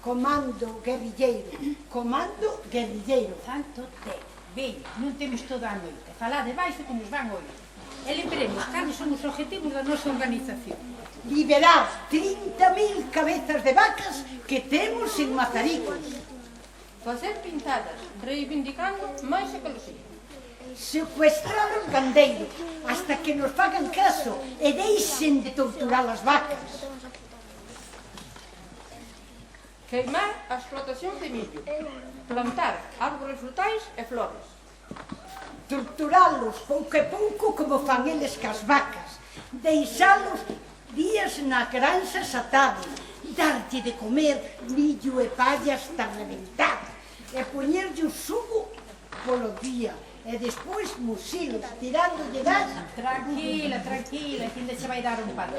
Comando Guerrilleiro. Comando Guerrilleiro. Santo te. Veña, non temos toda a noite. Falade baixo que nos van oír. E lembremos cales son os objetivos da nosa organización. Liberar 30.000 cabezas de vacas que temos en Mazaricos. Facer pintadas, reivindicando máis ecoloxía. Secuestrar os gandeiros hasta que nos fagan caso e deixen de torturar as vacas. Queimar a explotación de millo. Plantar árbores frutais e flores. Torturalos pouco a pouco como fan eles cas vacas. Deixalos días na granxas atados. Darlle de comer millo e palla hasta reventar. E poñerlle o sugo polo día. E despois musilos, tirándolle gas. Tranquila, tranquila, que ainda se vai dar un pato.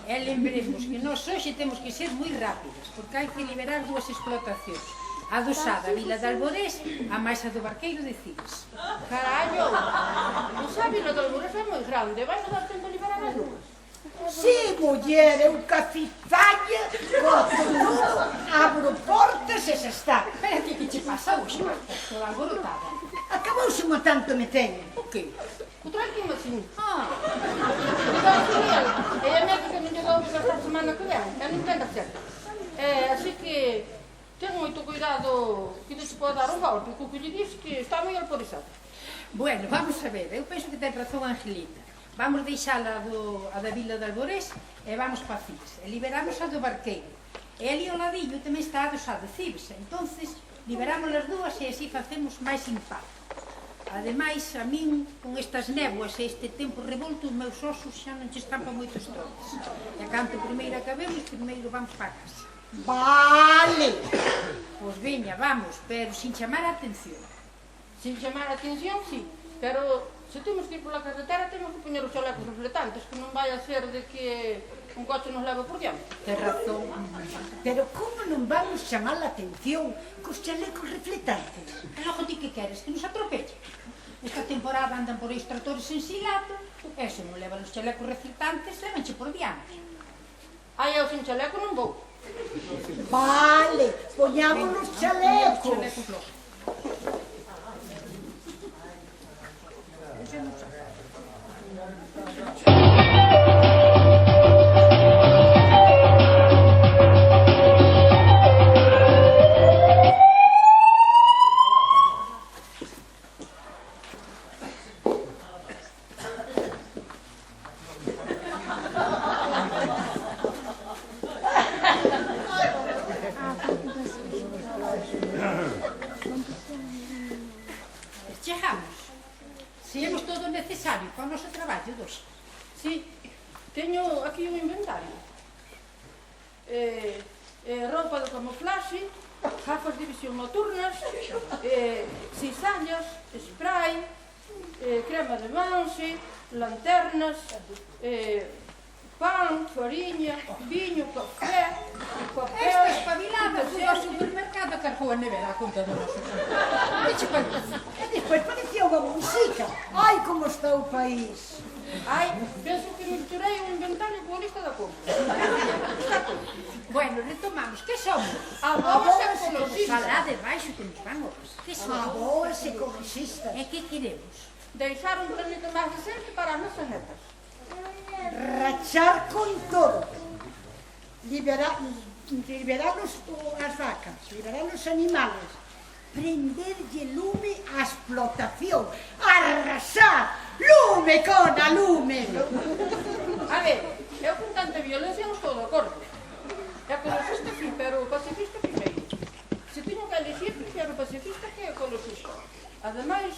E lembremos que nós hoxe temos que ser moi rápidas, porque hai que liberar dúas explotacións. A do Sá da Vila de Alborés, a máis a do Barqueiro de Cibes. Carallo! O Sá Vila de Alborés é moi grande, vai non dar tempo a liberar as dúas. Sí, muller, eu cacifalla, corto todo, abro portas e se está. Pero que che pasa hoxe, Marta? Toda alborotada. Acabouse mo tanto me teño. O que? O tranquilo, assim. E a médica non lle dou esta semana que ven, e non ten certo. Así que ten moito cuidado que non se pode dar un golpe, co que lle dis que está moi alporizado. Bueno, vamos a ver, eu penso que ten razón Angelita. Vamos deixala a da Vila de Alborés e vamos pa Cibes. E liberamos a do Barqueiro. E ali ao ladillo tamén está a dos de Cibes. Entonces, liberamos as dúas e así facemos máis impacto. Ademais, a min, con estas néboas e este tempo revolto, os meus osos xa non che están pa moitos trotes. E canto primeiro acabemos, primeiro vamos pa casa. Vale! Pois veña, vamos, pero sin chamar a atención. Sin chamar a atención, sí, pero se temos que ir pola carretera, temos que poñer os chalecos reflectantes, que non vai a ser de que un coche nos leva por diante. Ten razón. Pero como non vamos chamar a atención cos chalecos reflectantes? E logo ti que queres, que nos atropelle? Esta temporada andan por aí os tractores en silato, e se non levan os chalecos reflectantes, levanche por diante. Ai, eu sin chaleco non vou. Vale, poñamos os chalecos. Chegamos. Temos todo o necesario para o noso traballo dos. Sí, teño aquí un inventario. Roupa de camuflaxe, gafas de visión nocturnas, cisallas, spray, crema de manse, lanternas, pan, fariña, viño, café, papel... Esta espabilada foi ao supermercado e cargou a nevera a conta do noso traballo. Que che parece? E despois parecía unha música. Ai, como está o país. Ai, penso que misturei o inventario coa lista da compra. Bueno, retomamos. Que somos? Aboas ecologistas. Falá debaixo que nos van horas. Que somos? Aboas ecologistas. E que queremos? Deixar un planeta máis decente para as nosas netas. Rachar con todo. Liberar as vacas, liberar os animales, prenderlle lume á explotación, arrasar, lume con a lume. A ver, eu con tanta violencia non estou de acordo. Ecologista sí, pero pacifista primeiro. Se teño que elegir, prefiro pacifista que ecologista. Ademais,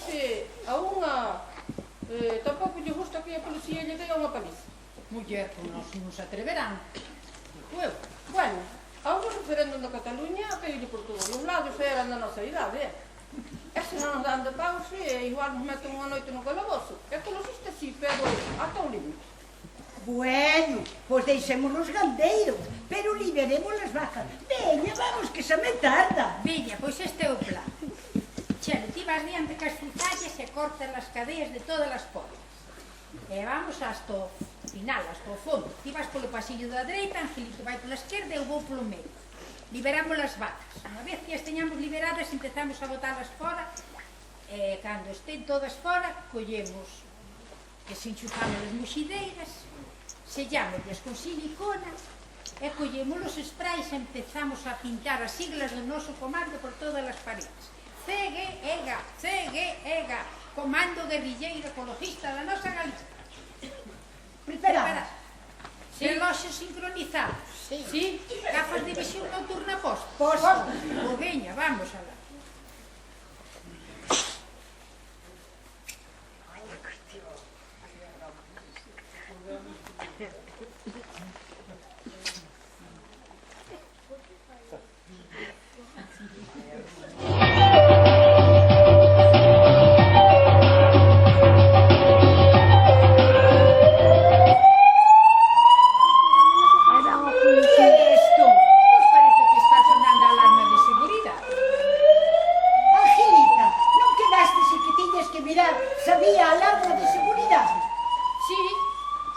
a unha tampouco lle gusta que a policía lle dea unha paliza. Muller, con nos non se atreverán. Bueno, a un referéndum da Cataluña caílle por todos os lados e eran da nosa idade, E se non nos dan de paus, igual nos meten unha noite no calabozo. Ecologista sí, pero ata un límite. Bueno, pois deixémonos gandeiros, pero liberemos as vacas. Veña, vamos, que xa me tarda. Veña, pois este é o plan. Chelo, ti vas diante cas futallas e cortas as cadeas de todas as portas. E vamos hasta o final, hasta o fondo. Ti vas polo pasillo da dereita, Angelito vai pola esquerda e eu vou polo medio. Liberamos as vacas. Unha vez que as teñamos liberadas, empezamos a botalas fora. E cando estén todas fora, collemos, desenchufamos as moxideiras, sellámoslas con silicona e collemos os sprays e empezamos a pintar as siglas do noso comando por todas as paredes. CGEGA, CGEGA, Comando Guerrilleiro Ecologista da nosa Galicia. Preparadas. Reloxos sincronizados. Sí. Gafas de visión nocturna posta. Posta. O veña, vamos alá.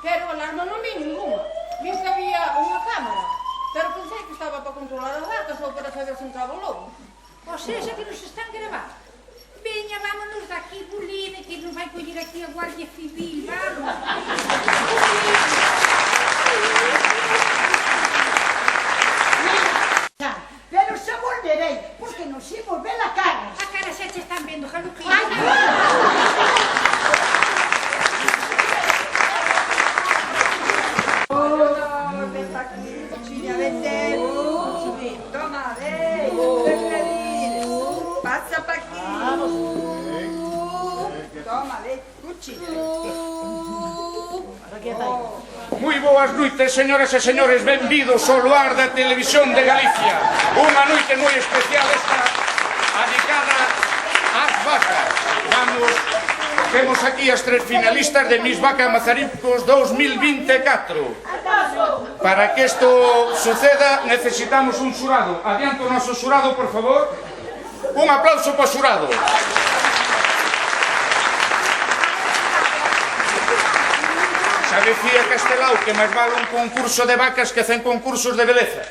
pero alarma non vi ninguna. Vi que había unha cámara, pero pensei que estaba para controlar as vacas ou para saber se entraba o lobo. O seja, que nos están grabando. Veña, vámonos daqui, Bulina, que nos vai coller aquí a Guardia Civil, vamos. Pero xa volverei, porque nos imos ver a cara. A cara xa te están vendo, Jaluquín. Ven pa aquí, Cuchiña, vete. Toma, ven, ven venir. Pasa pa aquí. Toma, ven, Cuchiña. Moi boas noites, señoras e señores, benvidos ao luar da Televisión de Galicia. Unha noite moi especial esta, dedicada ás vacas. Temos aquí as 3 finalistas de Miss Vaca Mazaricos 2024. Para que isto suceda, necesitamos un xurado. Adiante o noso xurado, por favor. Un aplauso para o xurado. Xa decía Castelao que máis vale un concurso de vacas que 100 concursos de beleza.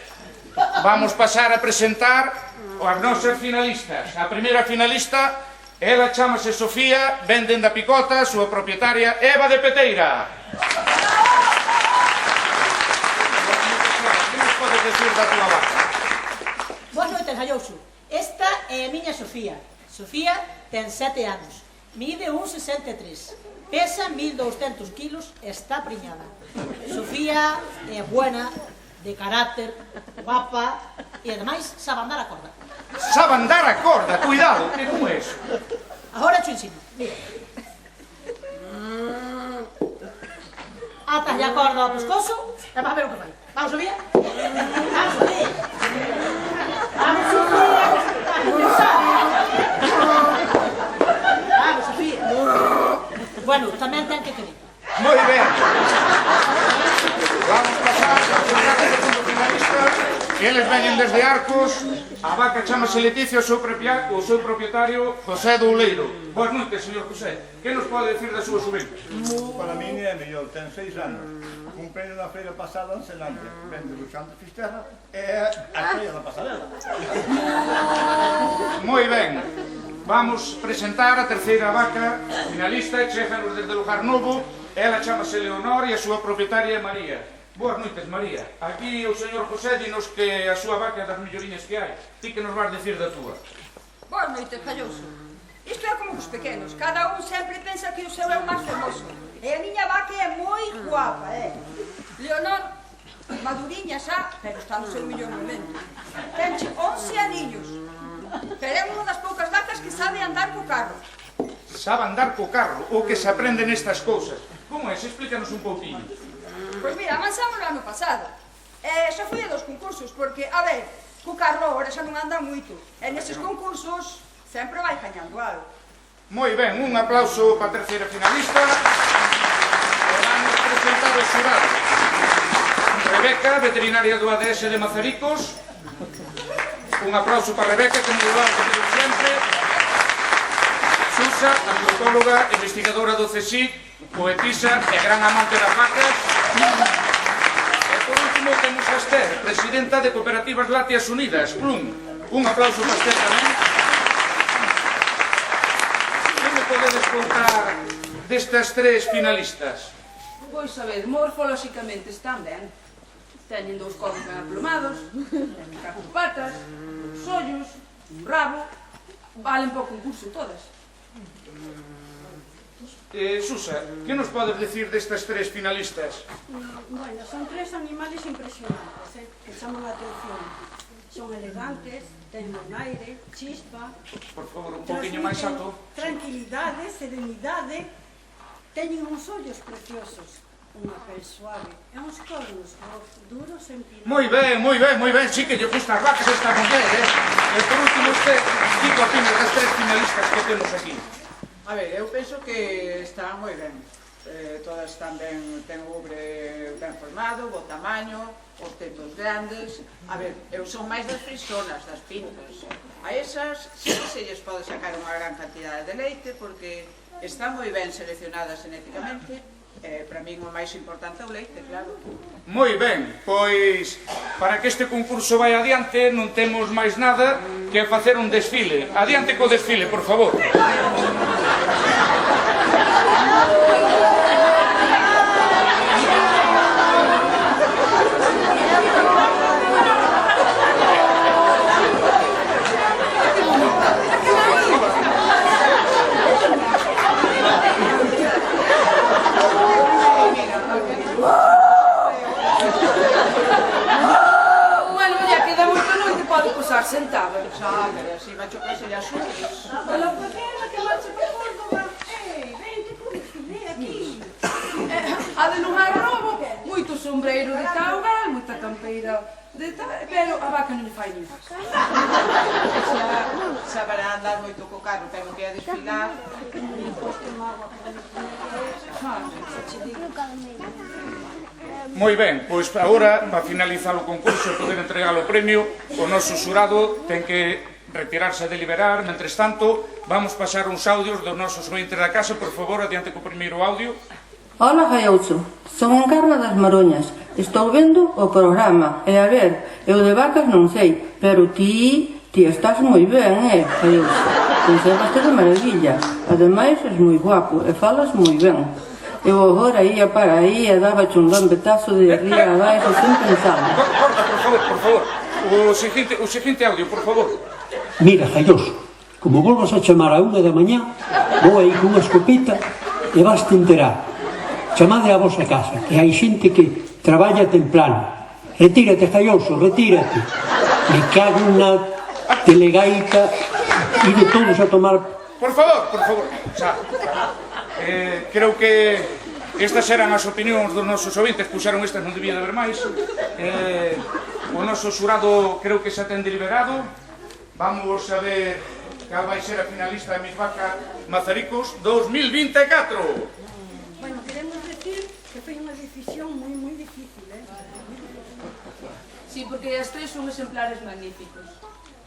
Vamos pasar a presentar as nosas finalistas. A primeira finalista, ela chamase Sofía, ven dende a Picota, a súa propietaria Eva de Peteira. Que nos podes decir da túa vaca? Boas noites, Gallouso. Esta é a miña Sofía. Sofía ten 7 anos, mide 1,63. Pesa 1200 kilos e está preñada. Sofía é buena, de carácter, guapa e ademais sabe andar a corda. Sabe andar a corda, cuidado, que como é eso? Agora te ensino, mira. Atas a corda ao pescozo e vas a ver o que fai. Vamos, Sofía. Vamos, Sofía. Vamos, Sofía. Vamos, Sofía. Bueno, tamén ten que querer. Moi ben. Vamos pasar aos segundo finalistas. Eles veñen desde Arcos. A vaca chamase Leticia, o seu propietario José Douleiro. Boas noites, señor José. Que nos pode decir da súa sobrinha? Para min é mellor, ten 6 anos. Cumprei na feira pasada en Selandia. Vende Luxante Fisterra e a feira da pasarela. Moi ben. Vamos presentar a terceira vaca finalista, chéganos desde Lugar Novo. Ela chamase Leonor e a súa propietaria é María. Boas noites, María. Aquí o señor José dinos que a súa vaca é das melloriñas que hai. Ti que nos vas decir da túa? Boas noites, Gallouso. Isto é como os pequenos, cada un sempre pensa que o seu é o máis fermoso. E a miña vaca é moi guapa, Leonor, maduriña xa, pero está no seu mellor momento. Tenche 11 aniños. Pero é unha das poucas vacas que sabe andar co carro. Sabe andar co carro, o que se aprende nestas cousas. Como é? Explícanos un pouquinho. Pois mira, avanzamos no ano pasado. Xa foi a 2 concursos, porque, a ver, co carro agora xa non anda moito. E neses concursos sempre vai gañando algo. Moi ben, un aplauso para a terceira finalista. E vamos presentar o xurado. Rebeca, veterinaria do ADS de Mazaricos. Un aplauso para Rebeca, que nos va a pedir sempre. Susa, antropóloga, investigadora do CSIC, poetisa e gran amante das vacas. E por último temos a Esther, presidenta de Cooperativas Lácteas Unidas, Plum. Un aplauso para Esther tamén. Que me podedes contar destas 3 finalistas? Pois a ver, morfolóxicamente están ben. Teñen 2 corpos ben aplomados, teñen 4 patas, 2 ollos, un rabo, valen para o concurso todas. Susa, que nos podes decir destas 3 finalistas? Bueno, son 3 animales impresionantes, que chaman a atención. Son elegantes, ten un aire, chispa. Por favor, un poquinho máis alto. Tranquilidade, serenidade. Teñen uns ollos preciosos, unha pel suave e uns cornos duros e empinados. Moi ben, sí que lle gusta as vacas esta muller, E por último, usted, digo a opinas das 3 finalistas que temos aquí. A ver, eu penso que están moi ben. Todas están ben, ten o ubre ben formado, bo tamaño, os tetos grandes. A ver, eu son máis das frisonas, das pintas. A esas sí que se lles pode sacar unha gran cantidade de leite porque están moi ben seleccionadas genéticamente Para min o máis importante é o leite, claro. Moi ben, pois para que este concurso vai adiante non temos máis nada que facer un desfile. Adiante co desfile, por favor. Sentada. Sabe, así vai chocarse as uñas. Hola, pequena, que marcha por Córdoba. Vente con desfile aquí. A de lugar robo, moito sombreiro de taugal, moita campeira de tal, pero a vaca non lle fai nin faca. Saberá andar moito co carro, pero que a desfilar. Moi ben, pois agora, para finalizar o concurso e poder entregar o premio, o noso xurado ten que retirarse a deliberar. Mentres tanto, vamos pasar uns audios dos nosos ointes da casa. Por favor, adiante co primeiro audio. Ola, Jaioucho, son Encarna das Maroñas. Estou vendo o programa, e a ver, eu de vacas non sei, pero ti estás moi ben, Jaioucho. Conservaste de maravilla. Ademais, és moi guapo e falas moi ben. Eu agora ia para aí e daba un lambetazo de ría abaixo sen pensar. Corta, por favor. O seguinte audio, por favor. Mira, Jaioucho, como volvas a chamar a 1 da mañá, vou aí cunha escopeta e vas te enterar. Chamade a vosa casa, que hai xente que traballa temprano. Retírate, Jaioucho, retírate. Me cago na telegaita e de todos a tomar... Por favor. Creo que estas eran as opinións dos nosos ouvintes, puxeron estas, non debía de haber máis. O noso xurado creo que xa ten deliberado. Vamos a ver cal vai ser a finalista de Miss Vaca Mazaricos 2024. Bueno, queremos decir que foi unha decisión moi difícil, Sí, porque as tres son exemplares magníficos.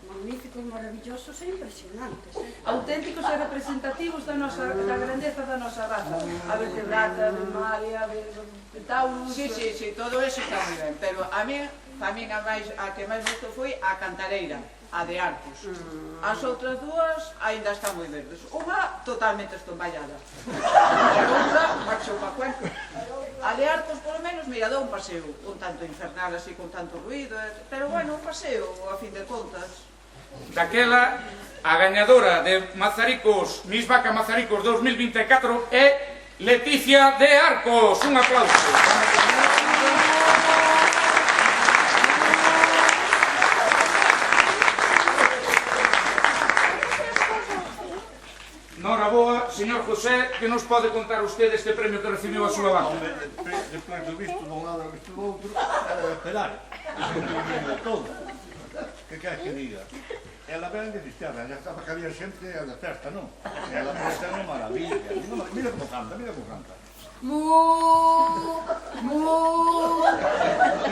Magníficos, maravillosos e impresionantes. Auténticos e representativos da grandeza da nosa raza. A vertebrata, de Malia, de Taurus... Sí, todo eso está moi ben, pero a mí a que máis gustou foi a cantareira, a de Arcos. As outras dúas ainda están moi verdes. Unha totalmente estomballada. A outra marchou pa cuenca. A de Arcos, polo menos, mira, dou un paseo, un tanto infernal, así, con tanto ruido, pero bueno, un paseo, a fin de contas. Daquela, a gañadora de Mazaricos, Miss Vaca Mazaricos 2024 é Leticia de Arcos. Un aplauso. Noraboa, señor José, que nos pode contar usted este premio que recibiu a súa vaca? Despois do visto dun lado e visto do outro, esperar. Todo. Que queres que diga? Ela ven de Cristiana, ya estaba que había xente a de festa, non? Ela festa é unha maravilla. Mira como canta.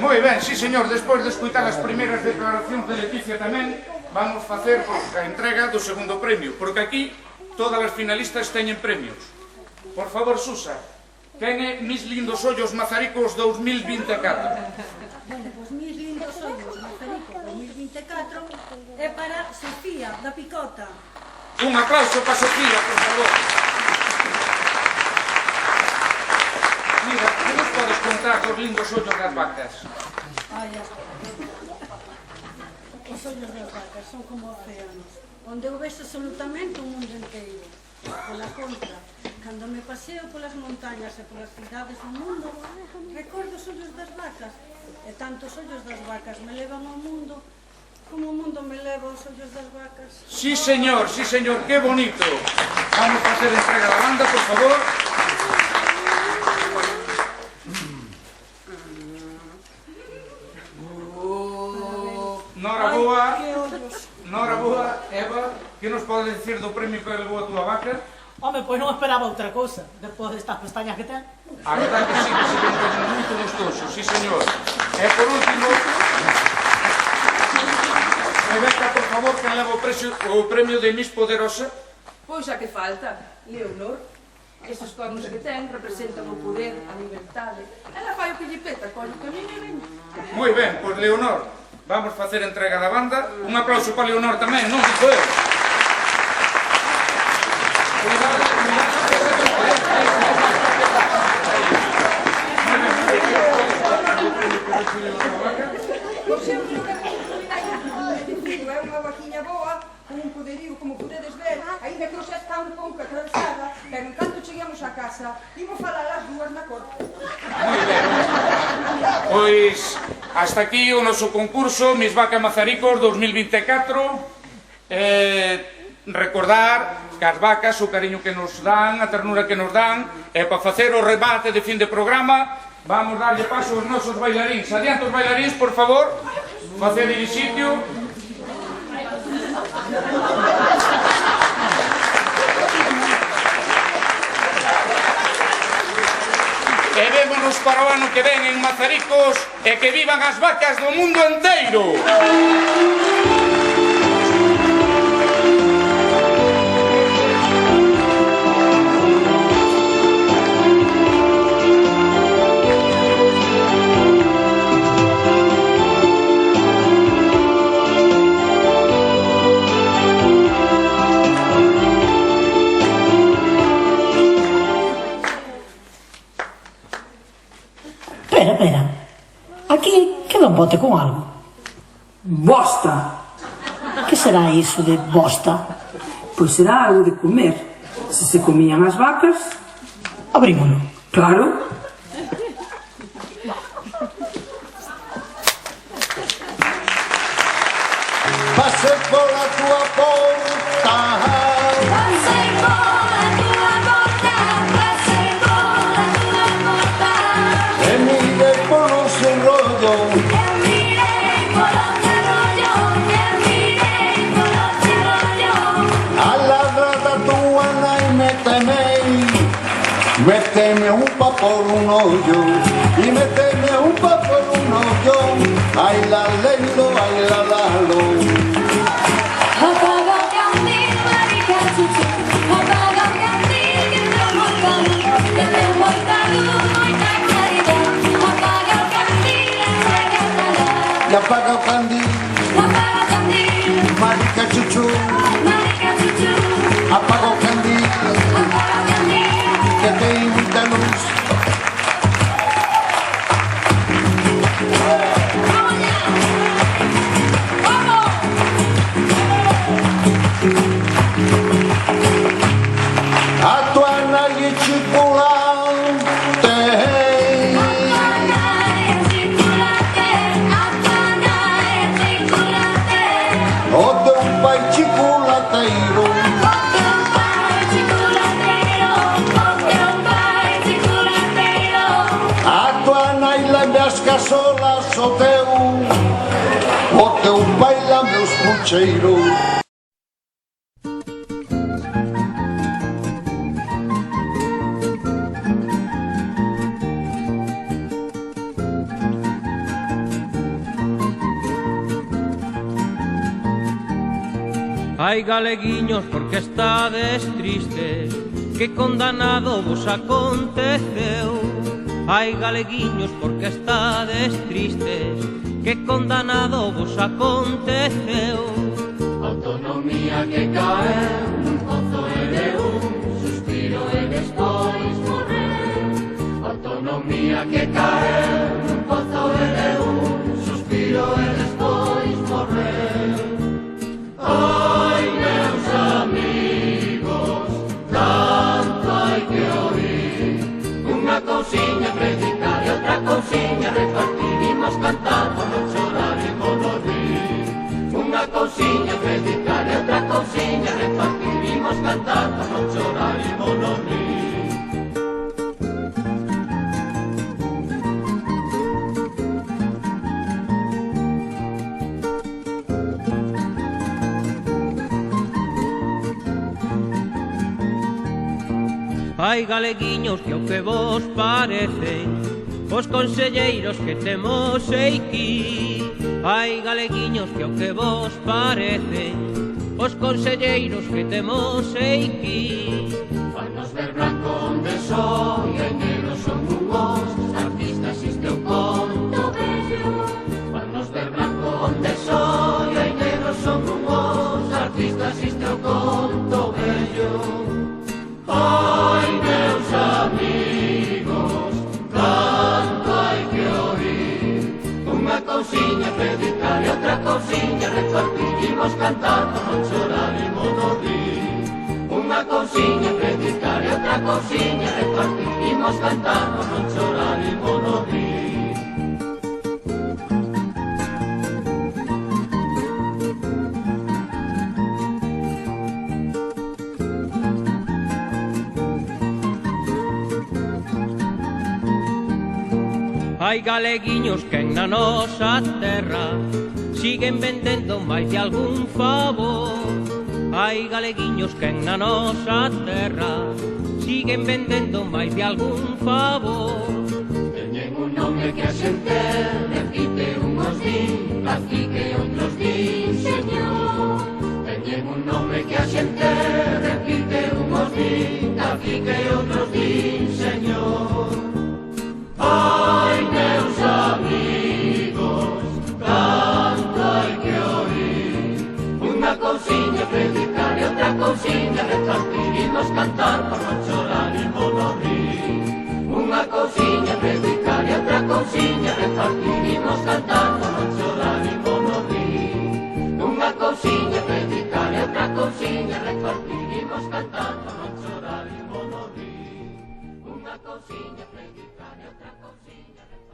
Moi ben, sí señor, despois de escutar as primeiras declaracións de Leticia tamén, vamos facer a entrega do segundo premio, porque aquí todas as finalistas teñen premios. Por favor, Susa, quen é Mis Lindos Ollos Mazaricos 2024? Bueno, pois Mis Lindos Ollos Mazaricos 2024 é para Sofía, da Picota. Un aplauso para Sofía, por favor. Mira, que nos podes contar cos lindos ollos das vacas? Os ollos das vacas son como océanos, onde eu vexo absolutamente o mundo inteiro. Pola contra, cando me paseo polas montañas e polas cidades do mundo, recordo os ollos das vacas, e tanto os ollos das vacas me levan ao mundo, como o mundo me leva aos ollos das vacas. Sí, señor, que bonito. Vamos a hacer entrega da banda, por favor. Noraboa, Eva, que nos pode dicir do premio que levou a túa vaca? Home, pois non esperaba outra cousa, despois destas pestañas que ten. A verdade que sí, que se ven moito gustoso, sí, señor. E por último, Rebeca, por favor, que leva o premio de Miss Poderosa? Pois a que falta, Leonor. Estes cornos que ten representan o poder, a libertade. Ela fai o que lle peta, coño, que a mí me ven. Moi ben, pois Leonor, vamos facer entrega da banda. Un aplauso para Leonor tamén, non digo eu. É unha vaquiña boa, con un poderío, como podedes ver, ainda que xa está un pouco atravesada, pero en canto cheguemos a casa, imos falar as dúas na corte. Moi ben. Pois, hasta aquí o noso concurso Miss Vaca Mazaricos 2024. Recordar que as vacas, o cariño que nos dan, a ternura que nos dan, e para facer o rebate de fin de programa, vamos darlle paso aos nosos bailaríns. Adiante os bailaríns, por favor. Facede sitio. E vémonos para o ano que ven en Mazaricos e que vivan as vacas do mundo enteiro. Espera, aquí queda un bote con algo. Bosta! Que será iso de bosta? Pois será algo de comer. Se comían as vacas... Abrímolo. Claro. Pase pola tua porta. Pase pola tua porta. Pase pola tua porta. E mire polo seu rollo. E mire polo seu rollo. E mire polo seu rollo. A ladrada tua nai méteme un pa por un hoyo. Y méteme un pa por un hoyo. Ay la leilo, ay la lalo. Apaga o candil, marica chuchu. Apaga o candil, que ten moita luz. Que ten moita luz, moita claridad. Apaga o candil, entrega a calar. Y apaga o candil. Apaga o candil. Marica chuchu. Marica chuchu. Apaga o candil. Apaga o candil. Que ten moita luz. A tua nai é chocolate. A tua nai é chocolate. A tua nai é chocolate. O teu pai chocolateiro. O teu pai chocolateiro. O teu pai chocolateiro. A tua nai lame as casolas. O teu pai lame os pucheiros. Ai, galeguiños, porque estades tristes, que condanado vos aconteceu. Ai, galeguiños, porque estades tristes, que condanado vos aconteceu. Autonomía que caeu nun pozo e de un suspiro e despois morreu. Autonomía que caeu nun pozo e de un suspiro e despois morreu. Ai, meus amigos, tanto hai que oír. Unha cousiña predicar e outra cousiña repartir. Imos cantar por non chorar e por non rir. Unha cousiña predicar e outra cousiña repartir. Imos cantar por non chorar e por non rir. Ai, galeguiños, que o que vos parecen os conselleiros que temos aquí. Ai, galeguiños, que o que vos parecen os conselleiros que temos aquí. Fainos ver branco soy, e negro son unhos artistas, isto eu conto bello. Panos de branco onde soy, e negro son unhos artistas, isto eu conto bello. Ai, meus amigos, canto hai que oír, unha cousiña predicar e outra cousiña repartir, imos cantar por non chorar e non rir. Unha cousiña predicar e outra cousiña repartir, imos cantar por non chorar e non rir. Hai galeguiños que na nosa terra siguen vendendo máis de algún favor. Hai galeguiños que na nosa terra siguen vendendo máis de algún favor. Teñen un nome que a xente repite, unhos din cacique e outros din señor. Teñen un nome que a xente repite, unhos din cacique e outros din señor. Ai, meus amigos, canto hai que oír, unha cousiña predicar e outra cousiña repartir, imos cantar por non chorar e non rir. Unha cousiña predicar e outra cousiña repartir, imos cantar por non chorar e non rir. Unha cousiña predicar e outra cousiña repartir, imos cantar por non chorar e non rir. Unha cousiña predicar e outra cousiña repartir.